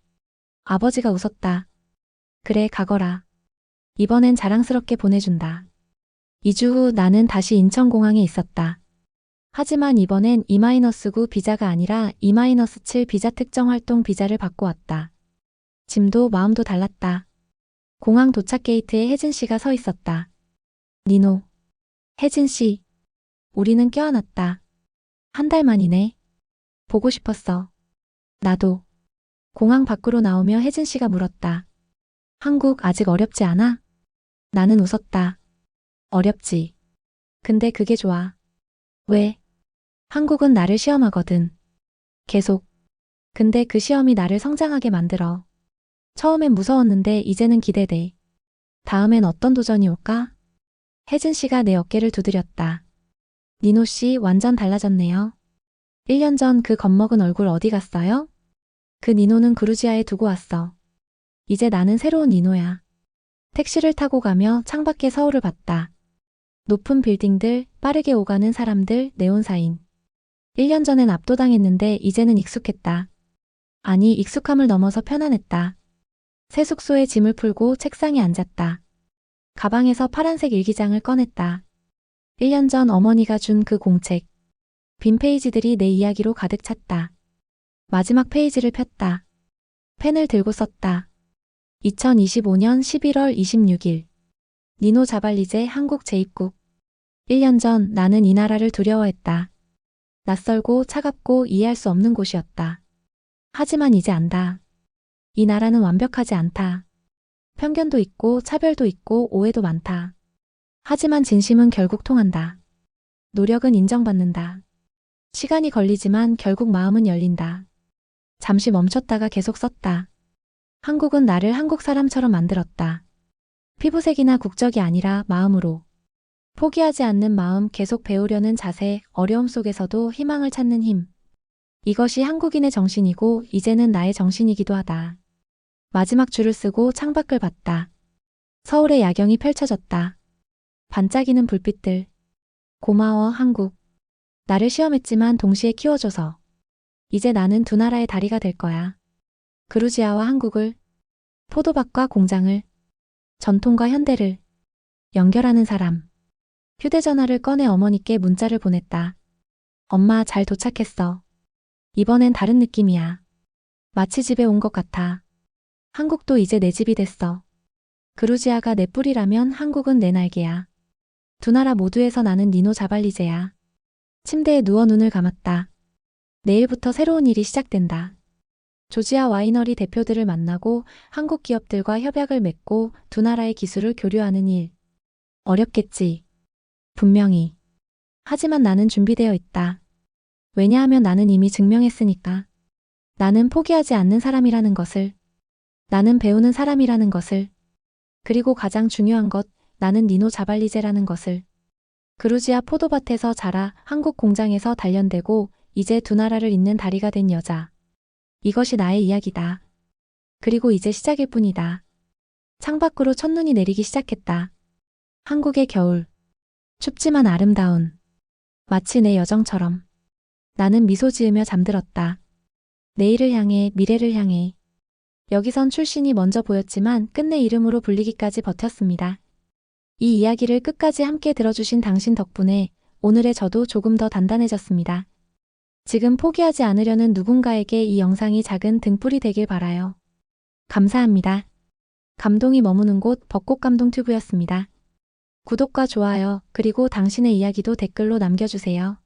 C: 아버지가 웃었다. 그래, 가거라. 이번엔 자랑스럽게 보내준다. 2주 후 나는 다시 인천공항에 있었다. 하지만 이번엔 E-9 비자가 아니라 E-7 비자 특정 활동 비자를 받고 왔다. 짐도 마음도 달랐다. 공항 도착 게이트에 혜진 씨가 서 있었다. 니노. 혜진 씨. 우리는 껴안았다. 한 달 만이네. 보고 싶었어. 나도. 공항 밖으로 나오며 혜진 씨가 물었다. 한국 아직 어렵지 않아? 나는 웃었다. 어렵지. 근데 그게 좋아. 왜? 한국은 나를 시험하거든. 계속. 근데 그 시험이 나를 성장하게 만들어. 처음엔 무서웠는데 이제는 기대돼. 다음엔 어떤 도전이 올까? 혜진 씨가 내 어깨를 두드렸다. 니노 씨 완전 달라졌네요. 1년 전 그 겁먹은 얼굴 어디 갔어요? 그 니노는 그루지아에 두고 왔어. 이제 나는 새로운 니노야. 택시를 타고 가며 창밖에 서울을 봤다. 높은 빌딩들, 빠르게 오가는 사람들, 네온사인. 1년 전엔 압도당했는데 이제는 익숙했다. 아니, 익숙함을 넘어서 편안했다. 새 숙소에 짐을 풀고 책상에 앉았다. 가방에서 파란색 일기장을 꺼냈다. 1년 전 어머니가 준 그 공책. 빈 페이지들이 내 이야기로 가득 찼다. 마지막 페이지를 폈다. 펜을 들고 썼다. 2025년 11월 26일. 니노 자발리제 한국 재입국. 1년 전 나는 이 나라를 두려워했다. 낯설고 차갑고 이해할 수 없는 곳이었다. 하지만 이제 안다. 이 나라는 완벽하지 않다. 편견도 있고 차별도 있고 오해도 많다. 하지만 진심은 결국 통한다. 노력은 인정받는다. 시간이 걸리지만 결국 마음은 열린다. 잠시 멈췄다가 계속 썼다. 한국은 나를 한국 사람처럼 만들었다. 피부색이나 국적이 아니라 마음으로. 포기하지 않는 마음, 계속 배우려는 자세, 어려움 속에서도 희망을 찾는 힘. 이것이 한국인의 정신이고 이제는 나의 정신이기도 하다. 마지막 줄을 쓰고 창밖을 봤다. 서울의 야경이 펼쳐졌다. 반짝이는 불빛들. 고마워, 한국. 나를 시험했지만 동시에 키워줘서. 이제 나는 두 나라의 다리가 될 거야. 그루지아와 한국을, 포도밭과 공장을, 전통과 현대를 연결하는 사람. 휴대전화를 꺼내 어머니께 문자를 보냈다. 엄마, 잘 도착했어. 이번엔 다른 느낌이야. 마치 집에 온 것 같아. 한국도 이제 내 집이 됐어. 그루지아가 내 뿌리라면 한국은 내 날개야. 두 나라 모두에서 나는 니노 자발리제야. 침대에 누워 눈을 감았다. 내일부터 새로운 일이 시작된다. 조지아 와이너리 대표들을 만나고 한국 기업들과 협약을 맺고 두 나라의 기술을 교류하는 일. 어렵겠지. 분명히. 하지만 나는 준비되어 있다. 왜냐하면 나는 이미 증명했으니까. 나는 포기하지 않는 사람이라는 것을. 나는 배우는 사람이라는 것을. 그리고 가장 중요한 것, 나는 니노 자발리제라는 것을. 그루지아 포도밭에서 자라 한국 공장에서 단련되고 이제 두 나라를 잇는 다리가 된 여자. 이것이 나의 이야기다. 그리고 이제 시작일 뿐이다. 창밖으로 첫눈이 내리기 시작했다. 한국의 겨울. 춥지만 아름다운. 마치 내 여정처럼. 나는 미소 지으며 잠들었다. 내일을 향해, 미래를 향해. 여기선 출신이 먼저 보였지만 끝내 이름으로 불리기까지 버텼습니다. 이 이야기를 끝까지 함께 들어주신 당신 덕분에 오늘의 저도 조금 더 단단해졌습니다. 지금 포기하지 않으려는 누군가에게 이 영상이 작은 등불이 되길 바라요. 감사합니다. 감동이 머무는 곳 벚꽃감동튜브였습니다. 구독과 좋아요, 그리고 당신의 이야기도 댓글로 남겨주세요.